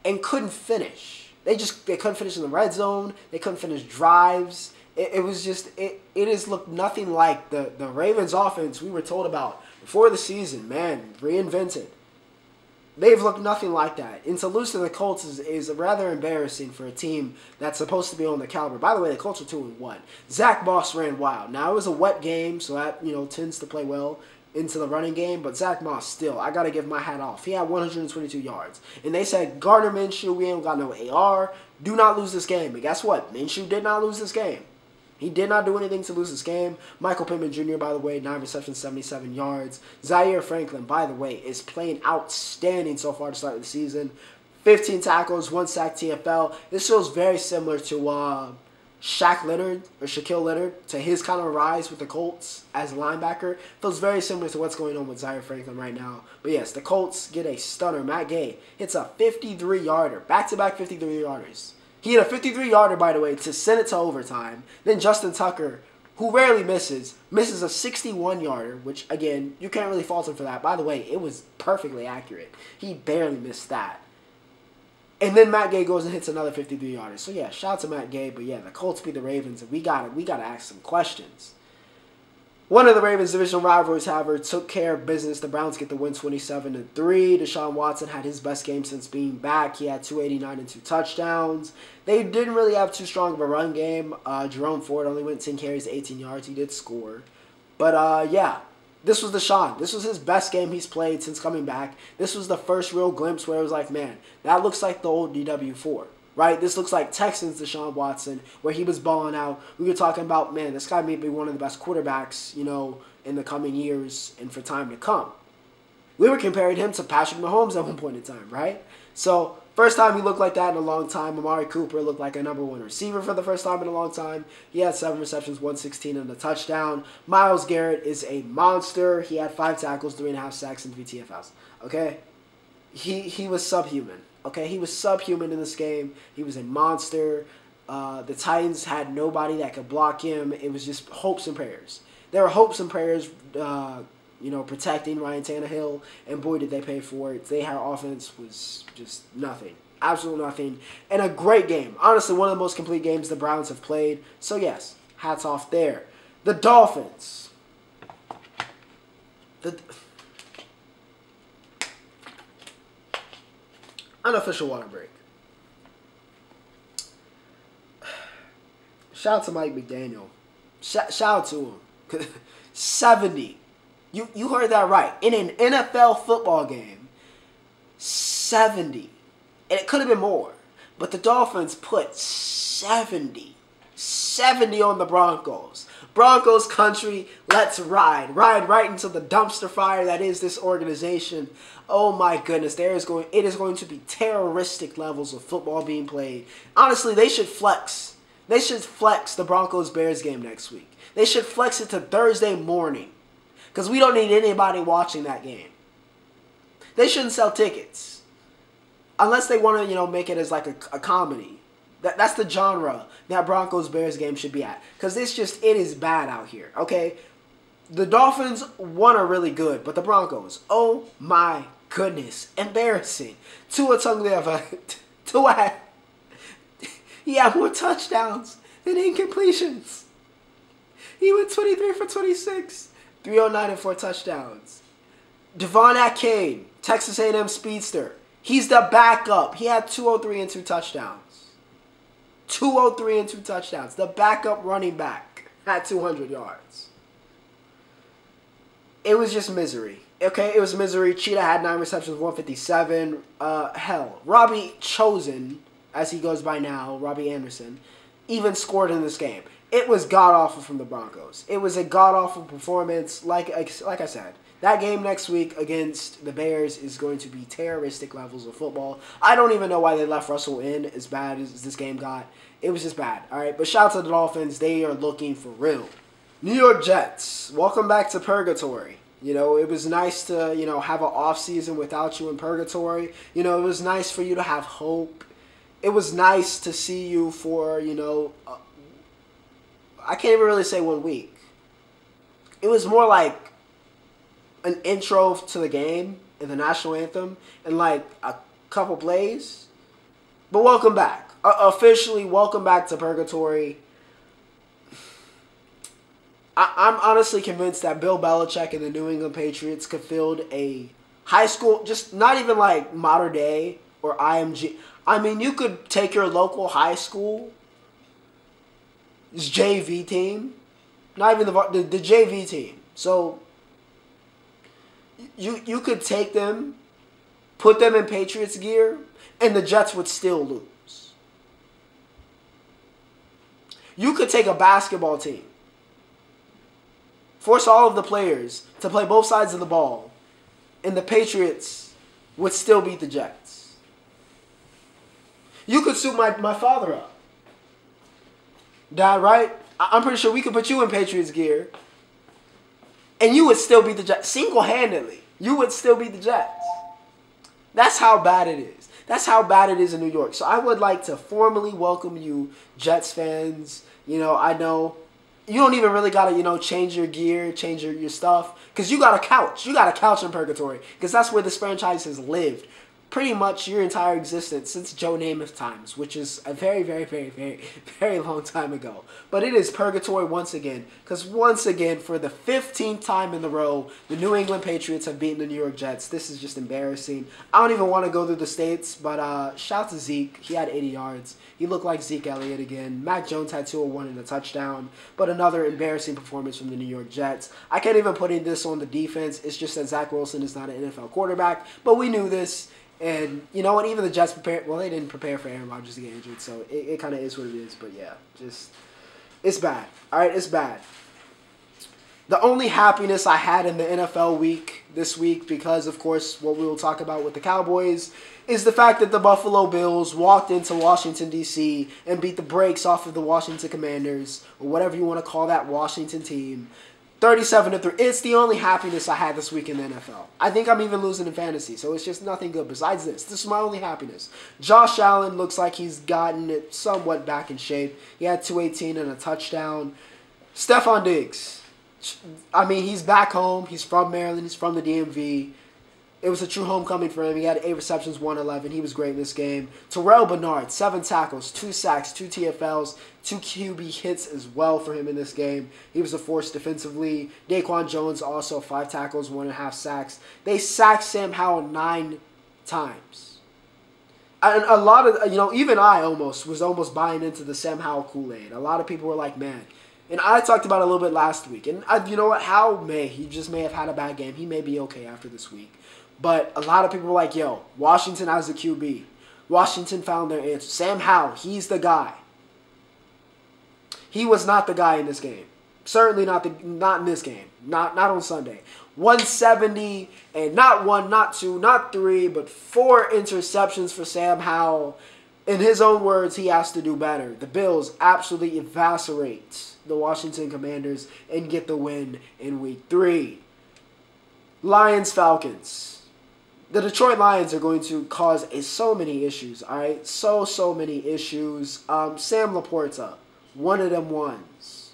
And couldn't finish. They couldn't finish in the red zone. They couldn't finish drives. It has looked nothing like the Ravens offense we were told about before the season. Man, reinvented. They've looked nothing like that. And to lose to the Colts is rather embarrassing for a team that's supposed to be on the caliber. By the way, the Colts are 2-1. Zach Moss ran wild. Now, it was a wet game, so that, you know, tends to play well into the running game. But Zach Moss, still, I got to give my hat off. He had 122 yards. And they said, Gardner Minshew, we ain't got no AR. Do not lose this game. And guess what? Minshew did not lose this game. He did not do anything to lose this game. Michael Pittman Jr., by the way, 9 receptions, 77 yards. Zaire Franklin, by the way, is playing outstanding so far to start the season. 15 tackles, 1 sack TFL. This feels very similar to Shaquille Leonard, to his kind of rise with the Colts as a linebacker. Feels very similar to what's going on with Zaire Franklin right now. But yes, the Colts get a stunner. Matt Gay hits a 53-yarder, back-to-back 53-yarders. He hit a 53-yarder, by the way, to send it to overtime. Then Justin Tucker, who rarely misses a 61-yarder, which, again, you can't really fault him for that. By the way, it was perfectly accurate. He barely missed that. And then Matt Gay goes and hits another 53-yarder. So, yeah, shout out to Matt Gay. But, yeah, the Colts beat the Ravens, and we gotta ask some questions. One of the Ravens' divisional rivalries, however, took care of business. The Browns get the win 27-3. Deshaun Watson had his best game since being back. He had 289 and 2 touchdowns. They didn't really have too strong of a run game. Jerome Ford only went 10 carries, 18 yards. He did score. But, yeah, this was Deshaun. This was his best game he's played since coming back. This was the first real glimpse where it was like, man, that looks like the old DW4. Right? This looks like Texans Deshaun Watson, where he was balling out. We were talking about, man, this guy may be one of the best quarterbacks, you know, in the coming years and for time to come. We were comparing him to Patrick Mahomes at one point in time, right? So, first time he looked like that in a long time. Amari Cooper looked like a #1 receiver for the first time in a long time. He had 7 receptions, 116 and a touchdown. Myles Garrett is a monster. He had 5 tackles, 3.5 sacks, and 3 TFLs. Okay? He was subhuman. Okay, he was subhuman in this game. He was a monster. The Titans had nobody that could block him. It was just hopes and prayers. There were hopes and prayers, you know, protecting Ryan Tannehill, and boy, did they pay for it. Their offense was just nothing. Absolutely nothing. And a great game. Honestly, one of the most complete games the Browns have played. So, yes, hats off there. The Dolphins. Unofficial water break. Shout out to Mike McDaniel. Shout out to him. 70 You heard that right. In an NFL football game, 70. And it could have been more. But the Dolphins put 70 on the Broncos. Broncos country, let's ride. Ride right into the dumpster fire that is this organization. Oh my goodness, it is going to be terroristic levels of football being played. Honestly, they should flex. They should flex the Broncos-Bears game next week. They should flex it to Thursday morning. Because we don't need anybody watching that game. They shouldn't sell tickets. Unless they want to, make it as like a comedy. That's the genre that Broncos-Bears game should be at. Because it is bad out here, okay? The Dolphins, one, are really good. But the Broncos, oh my goodness. Embarrassing. Tua he had more touchdowns than incompletions. He went 23 for 26. 309 and 4 touchdowns. Devon Achane, Texas A&M speedster. He's the backup. He had 203 and 2 touchdowns. 203 and 2 touchdowns. The backup running back had 200 yards. It was just misery. Okay, it was misery. Cheetah had 9 receptions, 157. Robbie Chosen, as he goes by now, Robbie Anderson, even scored in this game. It was god-awful from the Broncos. It was a god-awful performance. Like I said, that game next week against the Bears is going to be terroristic levels of football. I don't even know why they left Russell in as bad as this game got. It was just bad, all right? But shout out to the Dolphins. They are looking for real. New York Jets, welcome back to purgatory. It was nice to, have an offseason without you in purgatory. It was nice for you to have hope. It was nice to see you for, I can't even really say 1 week. It was more like an intro to the game and the national anthem and like a couple plays. But welcome back. Officially, welcome back to purgatory. I'm honestly convinced that Bill Belichick and the New England Patriots could field a high school, just not even like modern day or IMG. I mean, you could take your local high school JV team, not even the JV team. So you could take them, put them in Patriots gear, and the Jets would still lose. You could take a basketball team, force all of the players to play both sides of the ball, and the Patriots would still beat the Jets. You could suit my father up. Dad, right? I'm pretty sure we could put you in Patriots gear, and you would still beat the Jets. Single-handedly, you would still beat the Jets. That's how bad it is. That's how bad it is in New York. So I would like to formally welcome you, Jets fans. I know you don't even really got to, change your gear, change your stuff. Because you got a couch. You got a couch in purgatory. Because that's where this franchise has lived pretty much your entire existence since Joe Namath times, which is a very, very, very, very, very long time ago. But it is purgatory once again, because once again, for the 15th time in a row, the New England Patriots have beaten the New York Jets. This is just embarrassing. I don't even want to go through the states, but shout out to Zeke. He had 80 yards. He looked like Zeke Elliott again. Mac Jones had 201 and a touchdown, but another embarrassing performance from the New York Jets. I can't even put in this on the defense. It's just that Zach Wilson is not an NFL quarterback, but we knew this. And you know what? Even the Jets prepared. Well, they didn't prepare for Aaron Rodgers to get injured, so it kind of is what it is. But yeah, it's bad. All right, it's bad. The only happiness I had in the NFL week this week, because of course what we will talk about with the Cowboys, is the fact that the Buffalo Bills walked into Washington D.C. and beat the brakes off of the Washington Commanders, or whatever you want to call that Washington team. 37-3. It's the only happiness I had this week in the NFL. I think I'm even losing in fantasy, so it's just nothing good besides this. This is my only happiness. Josh Allen looks like he's gotten it somewhat back in shape. He had 218 and a touchdown. Stephon Diggs. I mean, he's back home. He's from Maryland. He's from the DMV. It was a true homecoming for him. He had 8 receptions, 111. He was great in this game. Terrell Bernard, 7 tackles, 2 sacks, 2 TFLs, 2 QB hits as well for him in this game. He was a force defensively. Daquan Jones also 5 tackles, 1.5 sacks. They sacked Sam Howell 9 times. And a lot of, even I was almost buying into the Sam Howell Kool-Aid. A lot of people were like, man, And I talked about it a little bit last week. And you know what? He just may have had a bad game. He may be okay after this week. But a lot of people were like, yo, Washington has the QB. Washington found their answer. Sam Howell, he's the guy. He was not the guy in this game. Certainly not in this game. Not on Sunday. 170 and not 1, not 2, not 3, but 4 interceptions for Sam Howell. In his own words, he has to do better. The Bills absolutely eviscerate the Washington Commanders and get the win in Week 3. Lions-Falcons. The Detroit Lions are going to cause so many issues, all right? So many issues. Sam Laporta, one of them ones.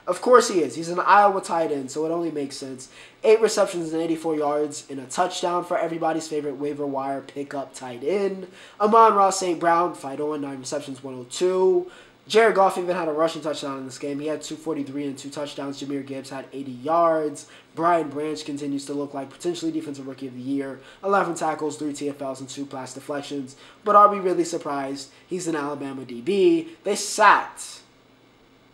Of course he is. He's an Iowa tight end, so it only makes sense. 8 receptions and 84 yards and a touchdown for everybody's favorite waiver wire pickup tight end. Amon-Ra St. Brown, fight on, 9 receptions, 102. Jared Goff even had a rushing touchdown in this game. He had 243 and 2 touchdowns. Jahmyr Gibbs had 80 yards. Brian Branch continues to look like potentially Defensive Rookie of the Year. 11 tackles, 3 TFLs, and 2 pass deflections. But are we really surprised? He's an Alabama DB. They sacked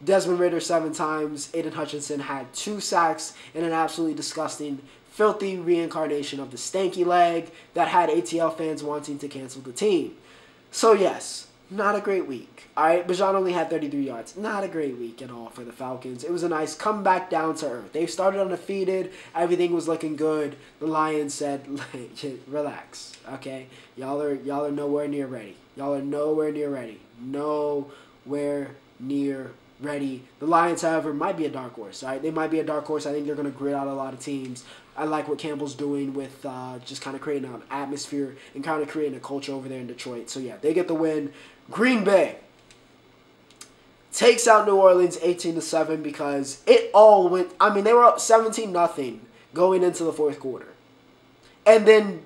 Desmond Ridder 7 times. Aiden Hutchinson had 2 sacks and an absolutely disgusting, filthy reincarnation of the stanky leg that had ATL fans wanting to cancel the team. So yes, not a great week. All right, Bijan only had 33 yards. Not a great week at all for the Falcons. It was a nice comeback down to earth. They started undefeated. Everything was looking good. The Lions said, relax, okay? Y'all are nowhere near ready. Nowhere near ready. The Lions, however, might be a dark horse. All right, they might be a dark horse. I think they're going to grit out a lot of teams. I like what Campbell's doing with just kind of creating an atmosphere and kind of creating a culture over there in Detroit. So yeah, they get the win. Green Bay takes out New Orleans 18-7 because it all went. I mean, they were up 17-0 going into the 4th quarter, and then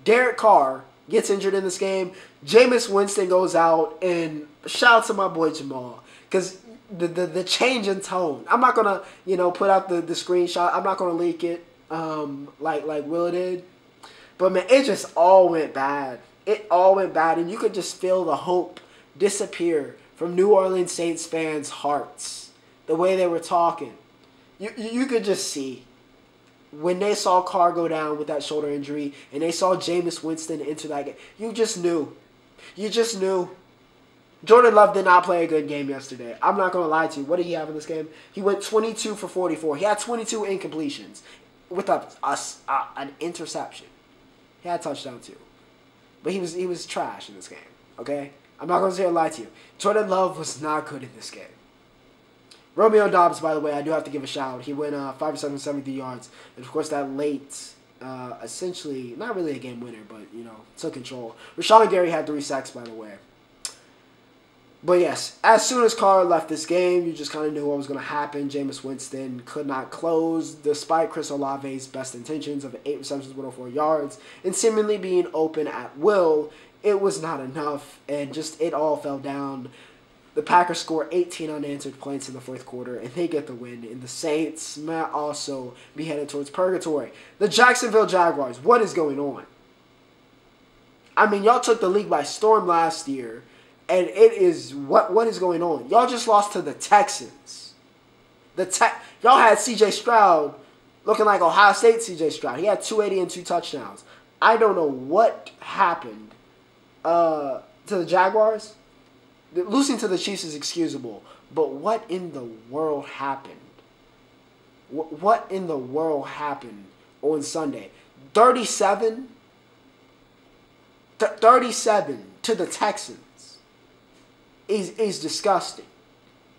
Derek Carr gets injured in this game. Jameis Winston goes out, and shout out to my boy Jamal because the change in tone. I'm not gonna put out the screenshot. I'm not gonna leak it like Will did, but man, it just all went bad. And you could just feel the hope disappear from New Orleans Saints fans' hearts. The way they were talking, you could just see when they saw Carr go down with that shoulder injury and they saw Jameis Winston enter that game. You just knew. Jordan Love did not play a good game yesterday. I'm not going to lie to you. What did he have in this game? He went 22 for 44. He had 22 incompletions with an interception. He had a touchdown too. But he was trash in this game, okay? I'm not going to say a lie to you. Jordan Love was not good in this game. Romeo Doubs, by the way, I do have to give a shout out. He went 5 receptions, 73 yards. And, of course, that late, essentially, not really a game winner, but, took control. Rashawn Gary had 3 sacks, by the way. But, yes, as soon as Carr left this game, you just kind of knew what was going to happen. Jameis Winston could not close, despite Chris Olave's best intentions of 8 receptions, 104 yards, and seemingly being open at will. It was not enough, and just it all fell down. The Packers score 18 unanswered points in the 4th quarter, and they get the win. And the Saints might also be headed towards purgatory. The Jacksonville Jaguars, what is going on? I mean, y'all took the league by storm last year, and it is, what is going on? Y'all just lost to the Texans. Y'all had C.J. Stroud looking like Ohio State C.J. Stroud. He had 280 and 2 touchdowns. I don't know what happened to the Jaguars. Losing to the Chiefs is excusable, but what in the world happened? What in the world happened on Sunday? 37 to the Texans is disgusting.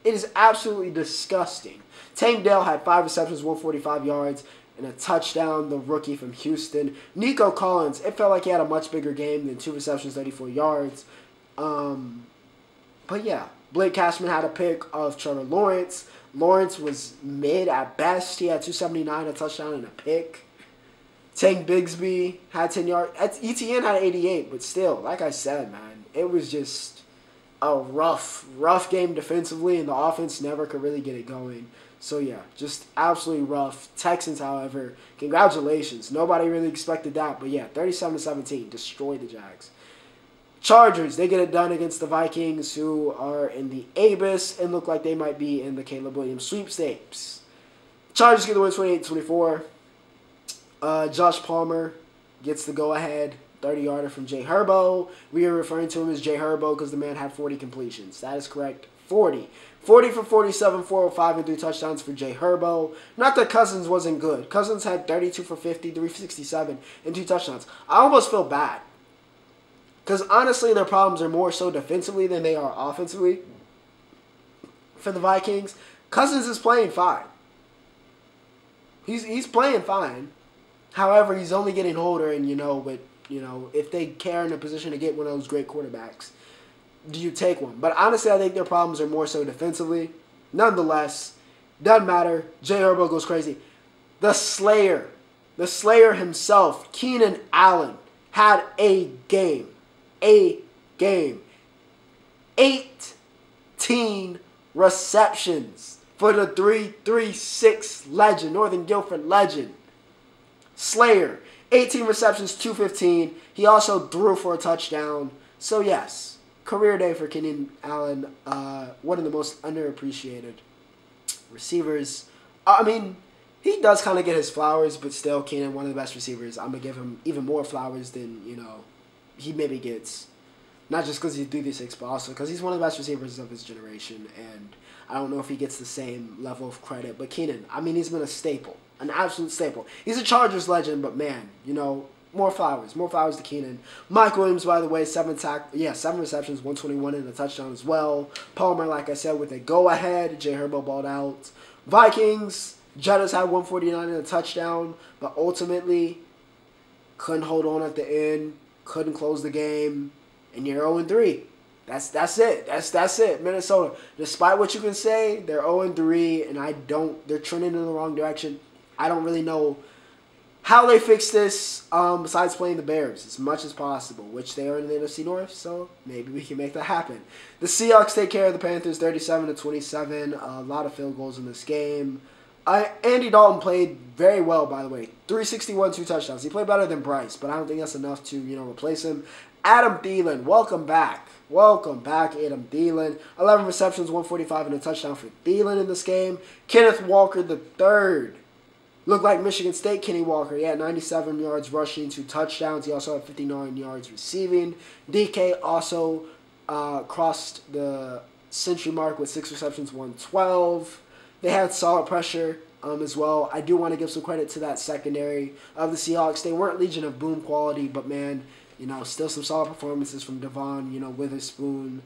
It is absolutely disgusting. Tank Dell had 5 receptions, 145 yards, and a touchdown, the rookie from Houston. Nico Collins, it felt like he had a much bigger game than 2 receptions, 34 yards. But yeah, Blake Cashman had a pick of Trevor Lawrence. Lawrence was mid at best. He had 279, a touchdown, and a pick. Tank Bigsby had 10 yards. ETN had 88, but still, like I said, man, it was just a rough game defensively, and the offense never could really get it going. So yeah, just absolutely rough. Texans, however, congratulations. Nobody really expected that, but yeah, 37-17, destroyed the Jags. Chargers, they get it done against the Vikings, who are in the Abyss and look like they might be in the Caleb Williams sweepstakes. Chargers get the win 28-24. Josh Palmer gets the go-ahead 30-yarder from Jay Herbo. We are referring to him as Jay Herbo because the man had 40 completions. That is correct. 40. 40 for 47, 405, and 3 touchdowns for Jay Herbo. Not that Cousins wasn't good. Cousins had 32 for 50, 367, and 2 touchdowns. I almost feel bad. Because honestly, their problems are more so defensively than they are offensively. For the Vikings, Cousins is playing fine. He's playing fine. However, he's only getting older, and if they care in a position to get one of those great quarterbacks, do you take one? But honestly, I think their problems are more so defensively. Nonetheless, doesn't matter. Jay Herbo goes crazy. The Slayer himself, Keenan Allen, had a game. 18 receptions for the 3-3-6 legend, Northern Guilford legend. Slayer, 18 receptions, 215. He also threw for a touchdown. So yes, career day for Keenan Allen, one of the most underappreciated receivers. I mean, he does kind of get his flowers, but still, Keenan, one of the best receivers. I'm going to give him even more flowers than, he maybe gets. Not just because he's 3-6, but also because he's one of the best receivers of his generation, and I don't know if he gets the same level of credit. But Keenan, I mean, he's been a staple, an absolute staple. He's a Chargers legend, but man, more flowers to Keenan. Mike Williams, by the way, 7 receptions, 121 and a touchdown as well. Palmer, like I said, with a go-ahead. Jay Herbo balled out. Vikings, Jettas had 149 and a touchdown, but ultimately couldn't hold on at the end, couldn't close the game. And you're 0-3. That's it. That's it. Minnesota. Despite what you can say, they're 0-3, and they're trending in the wrong direction. I don't really know how they fix this besides playing the Bears as much as possible, which they are in the NFC North, so maybe we can make that happen. The Seahawks take care of the Panthers 37-27. A lot of field goals in this game. Andy Dalton played very well, by the way. 361, 2 touchdowns. He played better than Bryce, but I don't think that's enough to, replace him. Adam Thielen, welcome back. Welcome back, Adam Thielen. 11 receptions, 145, and a touchdown for Thielen in this game. Kenneth Walker III. Looked like Michigan State Kenny Walker. He had 97 yards rushing, 2 touchdowns. He also had 59 yards receiving. DK also crossed the century mark with 6 receptions, 112. They had solid pressure as well. I do want to give some credit to that secondary of the Seahawks. They weren't Legion of Boom quality, but man, still some solid performances from Devon, Witherspoon.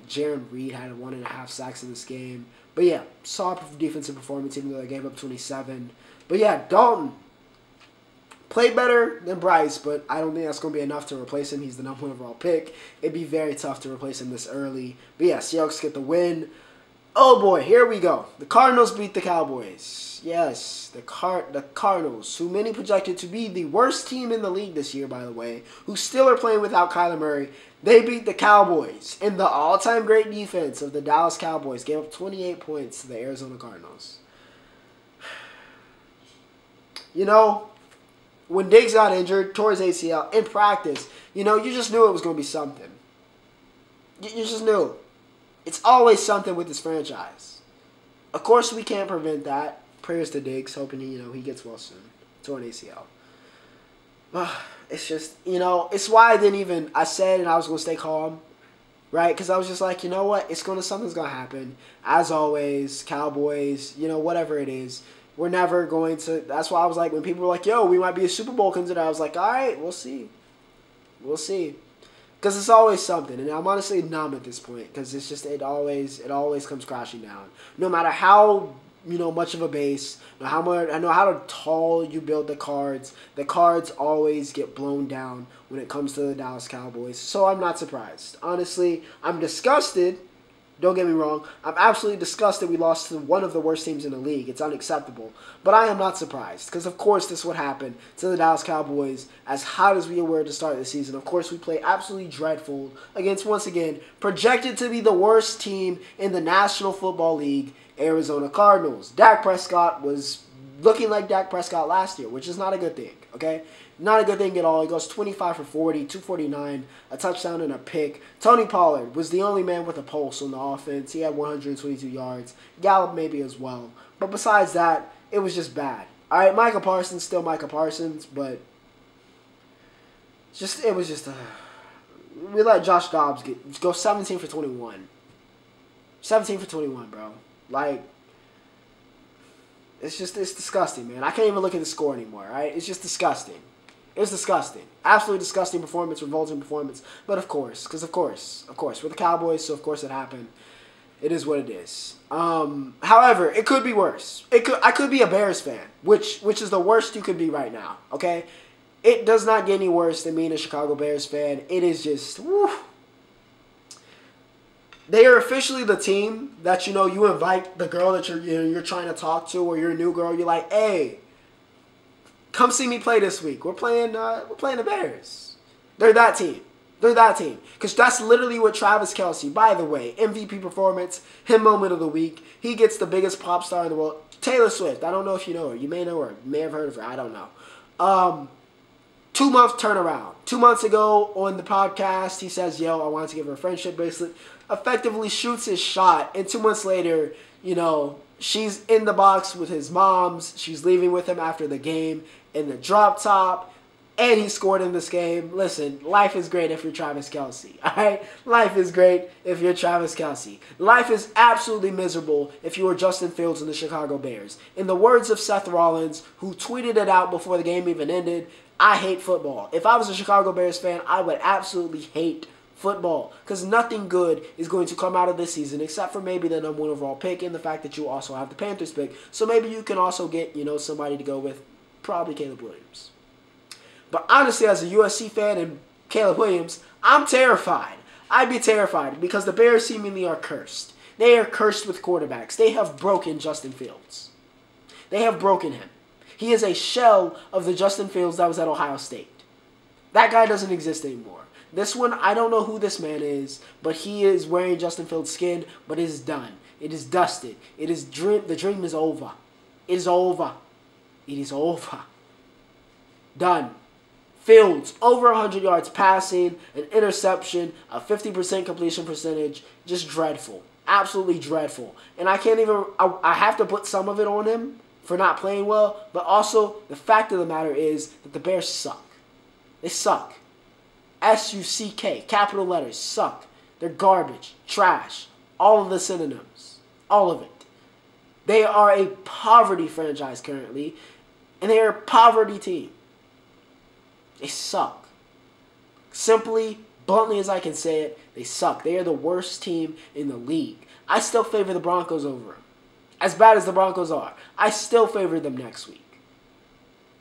Jaron Reed had 1.5 sacks in this game. But yeah, solid defensive performance, even though they gave up 27. But yeah, Dalton played better than Bryce, but I don't think that's going to be enough to replace him. He's the #1 overall pick. It'd be very tough to replace him this early. But yeah, Seahawks get the win. Oh boy, here we go. The Cardinals beat the Cowboys. Yes, the Cardinals, who many projected to be the worst team in the league this year, by the way, who still are playing without Kyler Murray. They beat the Cowboys, and the all-time great defense of the Dallas Cowboys gave up 28 points to the Arizona Cardinals. When Diggs got injured, tore his ACL in practice, you just knew it was going to be something. You just knew. It's always something with this franchise. Of course, we can't prevent that. Prayers to Diggs, hoping he gets well soon. Torn ACL. It's just, it's why I said and I was going to stay calm, right? Because I was just like, what? Something's going to happen. As always, Cowboys, whatever it is. We're never going to, that's why I was like, when people were like, yo, we might be a Super Bowl contender, I was like, all right, we'll see. We'll see. Because it's always something, and I'm honestly numb at this point, because it's just, it always comes crashing down. No matter how, much of a base, how tall you build the cards always get blown down when it comes to the Dallas Cowboys. So I'm not surprised. Honestly, I'm disgusted. Don't get me wrong. I'm absolutely disgusted we lost to one of the worst teams in the league. It's unacceptable. But I am not surprised. Because, of course, this would happen to the Dallas Cowboys as hot as we were to start the season. Of course, we play absolutely dreadful against, once again, projected to be the worst team in the National Football League, Arizona Cardinals. Dak Prescott was looking like Dak Prescott last year, which is not a good thing, okay? Not a good thing at all. He goes 25 for 40, 249, a touchdown and a pick. Tony Pollard was the only man with a pulse on the offense. He had 122 yards. Gallup maybe as well. But besides that, it was just bad. All right, Micah Parsons, still Micah Parsons, but it was just we let Josh Dobbs go 17 for 21. 17 for 21, bro. Like, it's disgusting, man. I can't even look at the score anymore, right? It's just disgusting. It's disgusting. Absolutely disgusting performance, revolting performance. But of course, we're the Cowboys, so of course it happened. It is what it is. However, it could be worse. I could be a Bears fan, which is the worst you could be right now, okay? It does not get any worse than being a Chicago Bears fan. It is just, woo. They are officially the team that, you invite the girl that you're trying to talk to, or your new girl. You're like, hey, come see me play this week. We're playing the Bears. They're that team. They're that team. Because that's literally what Travis Kelce, by the way, MVP performance, him moment of the week. He gets the biggest pop star in the world. Taylor Swift. I don't know if you know her. You may know her. You may have heard of her. I don't know. 2-month turnaround. 2 months ago on the podcast, he says, yo, I wanted to give her a friendship bracelet. Effectively shoots his shot. And 2 months later, she's in the box with his moms. She's leaving with him after the game in the drop top. And he scored in this game. Listen, life is great if you're Travis Kelce. All right? Life is great if you're Travis Kelce. Life is absolutely miserable if you are Justin Fields and the Chicago Bears. In the words of Seth Rollins, who tweeted it out before the game even ended, I hate football. If I was a Chicago Bears fan, I would absolutely hate football, because nothing good is going to come out of this season except for maybe the number 1 overall pick and the fact that you also have the Panthers pick. So maybe you can also get, somebody to go with, probably Caleb Williams. But honestly, as a USC fan and Caleb Williams, I'm terrified. I'd be terrified because the Bears seemingly are cursed. They are cursed with quarterbacks. They have broken Justin Fields. They have broken him. He is a shell of the Justin Fields that was at Ohio State. That guy doesn't exist anymore. This one, I don't know who this man is, but he is wearing Justin Fields' skin, but it is done. It is dusted. It is the dream is over. It is over. It is over. Done. Fields, over 100 yards passing, an interception, a 50% completion percentage, just dreadful. Absolutely dreadful. And I can't even, I have to put some of it on him for not playing well, but also the fact of the matter is that the Bears suck. They suck. S-U-C-K, capital letters, suck. They're garbage, trash, all of the synonyms, all of it. They are a poverty franchise currently, and they are a poverty team. They suck. Simply, bluntly as I can say it, they suck. They are the worst team in the league. I still favor the Broncos over them. As bad as the Broncos are, I still favor them next week.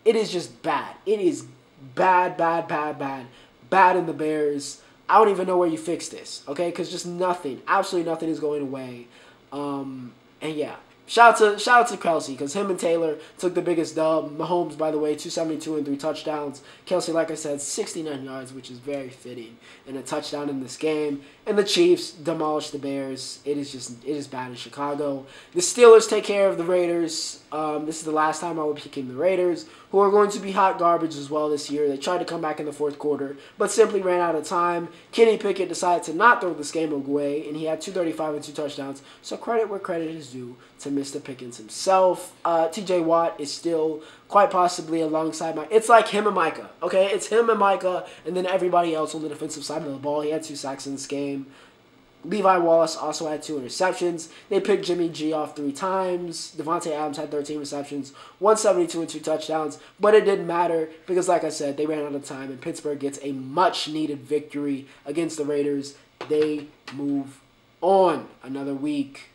It is just bad. It is bad, bad, bad, bad. Bad in the Bears. I don't even know where you fix this, okay? Because just nothing, absolutely nothing is going away. And yeah, shout out to Kelce, because him and Taylor took the biggest dub. Mahomes, by the way, 272 and 3 touchdowns. Kelce, like I said, 69 yards, which is very fitting, and a touchdown in this game. And the Chiefs demolished the Bears. It is bad in Chicago. The Steelers take care of the Raiders. This is the last time I will be picking the Raiders, who are going to be hot garbage as well this year. They tried to come back in the fourth quarter, but simply ran out of time. Kenny Pickett decided to not throw this game away, and he had 235 and 2 touchdowns. So credit where credit is due to Mr. Pickens himself. TJ Watt is still quite possibly alongside it's like him and Micah, okay? It's him and Micah, and then everybody else on the defensive side of the ball. He had 2 sacks in this game. Levi Wallace also had 2 interceptions. They picked Jimmy G off 3 times. Devontae Adams had 13 receptions, 172 and 2 touchdowns. But it didn't matter because, like I said, they ran out of time, and Pittsburgh gets a much-needed victory against the Raiders. They move on another week.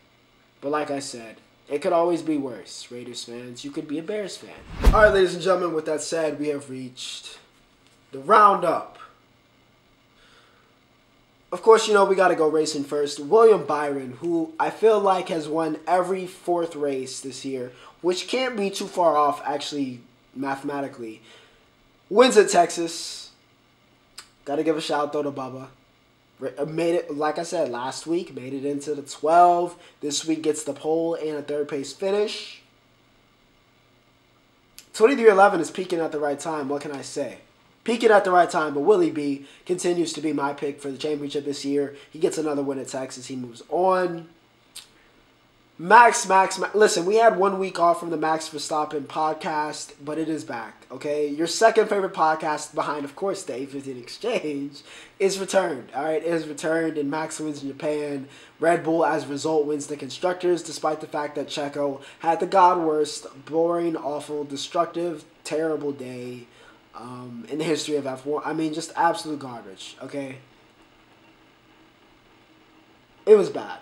But like I said, it could always be worse. Raiders fans, you could be a Bears fan. All right, ladies and gentlemen, with that said, we have reached the Roundup. Of course, we got to go racing first. William Byron, who I feel like has won every 4th race this year, which can't be too far off, actually, mathematically, wins at Texas. Got to give a shout out to Bubba. Made it, like I said, last week, made it into the 12. This week gets the pole and a 3rd place finish. 23-11 is peaking at the right time. What can I say? Peaking at the right time, but Willie B continues to be my pick for the championship this year. He gets another win at Texas. He moves on. Max. Listen, we had 1 week off from the Max Verstappen podcast, but it is back, okay? Your second favorite podcast behind, of course, the 815 Exchange is returned, all right? It is returned, and Max wins in Japan. Red Bull, as a result, wins the Constructors, despite the fact that Checo had the god-worst, boring, awful, destructive, terrible day in the history of F1. I mean, just absolute garbage, okay? It was bad.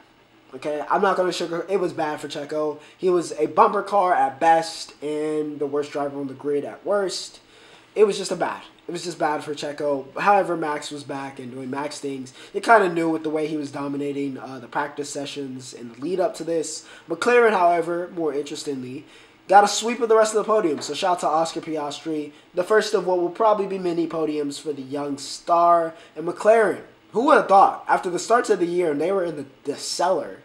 Okay, I'm not going to sugar. It was bad for Checo. He was a bumper car at best and the worst driver on the grid at worst. It was just bad. It was just bad for Checo. However, Max was back and doing Max things. You kind of knew with the way he was dominating the practice sessions in the lead up to this. McLaren, however, more interestingly, got a sweep of the rest of the podium. So shout out to Oscar Piastri, the first of what will probably be many podiums for the young star. And McLaren, who would have thought, after the starts of the year, and they were in the cellar,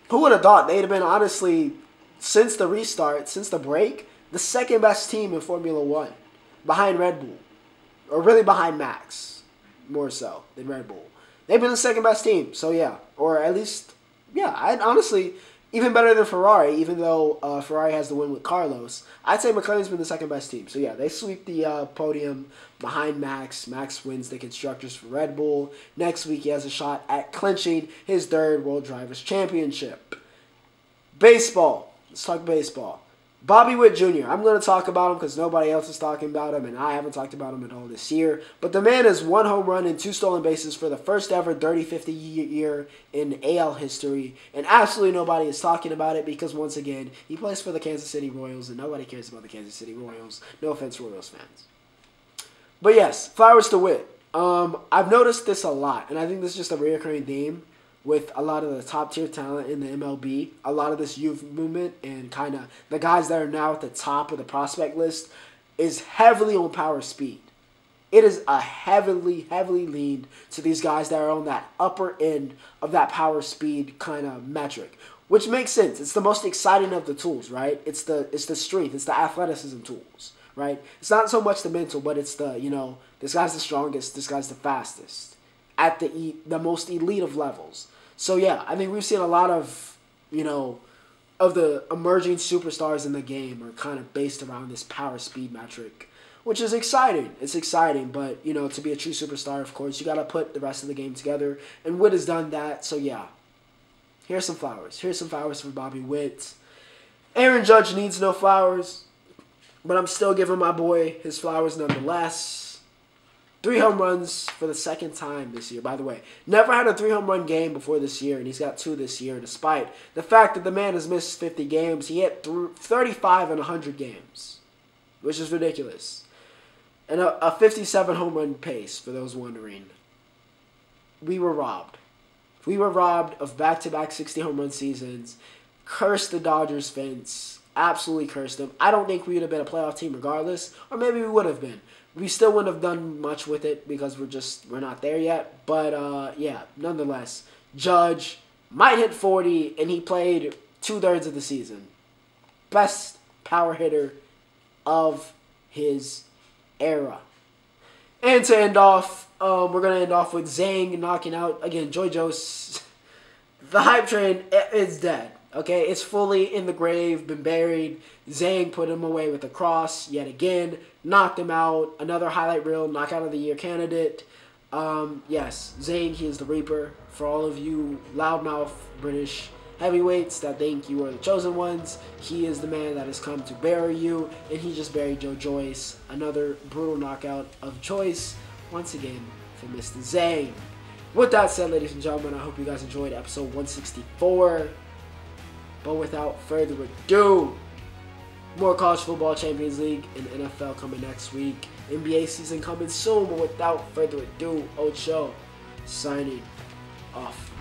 who would have thought they'd have been, honestly, since the restart, since the break, the second best team in Formula One, behind Red Bull, or really behind Max, more so than Red Bull. They've been the second best team, so yeah, or at least, yeah, I'd honestly, even better than Ferrari, even though Ferrari has the win with Carlos, I'd say McLaren's been the second best team. So yeah, they sweep the podium behind Max. Max wins the Constructors for Red Bull. Next week, he has a shot at clinching his third World Drivers' Championship. Baseball. Let's talk baseball. Bobby Witt Jr. I'm going to talk about him because nobody else is talking about him, and I haven't talked about him at all this year. But the man has 1 home run and 2 stolen bases for the first ever 30-50 year in AL history, and absolutely nobody is talking about it because, once again, he plays for the Kansas City Royals, and nobody cares about the Kansas City Royals. No offense, Royals fans. But yes, flowers to Witt. I've noticed this a lot, and I think this is just a recurring theme with a lot of the top-tier talent in the MLB, a lot of this youth movement, and kind of the guys that are now at the top of the prospect list is heavily on power speed. It is a heavily leaned to these guys that are on that upper end of that power speed kind of metric, which makes sense. It's the most exciting of the tools, right? It's the strength, it's the athleticism tools, right? It's not so much the mental, but it's the, this guy's the strongest, this guy's the fastest at the most elite of levels. So yeah, I think we've seen a lot of, of the emerging superstars in the game are kind of based around this power speed metric, which is exciting. It's exciting, but, to be a true superstar, of course, you got to put the rest of the game together, and Witt has done that, so yeah. Here's some flowers. Here's some flowers for Bobby Witt. Aaron Judge needs no flowers, but I'm still giving my boy his flowers nonetheless. 3 home runs for the second time this year, by the way. Never had a 3 home run game before this year, and he's got 2 this year, despite the fact that the man has missed 50 games. He hit 35 in 100 games, which is ridiculous. And a 57 home run pace, for those wondering. We were robbed. We were robbed of back-to-back 60 home run seasons. Cursed the Dodgers fence. Absolutely cursed them. I don't think we would have been a playoff team regardless, or maybe we would have been. We still wouldn't have done much with it because we're not there yet. But, yeah, nonetheless, Judge might hit 40, and he played 2/3 of the season. Best power hitter of his era. And to end off, we're going to end off with Zhang knocking out, again, Joyce. The hype train is dead. Okay, it's fully in the grave, been buried. Zhang put him away with a cross yet again, knocked him out. Another highlight reel, knockout of the year candidate. Yes, Zhang, he is the Reaper. For all of you loudmouth British heavyweights that think you are the chosen ones, he is the man that has come to bury you, and he just buried Joyce. Another brutal knockout of Joyce, once again, for Mr. Zhang. With that said, ladies and gentlemen, I hope you guys enjoyed episode 164. But without further ado, more College Football Champions League and NFL coming next week. NBA season coming soon, but without further ado, Ocho signing off.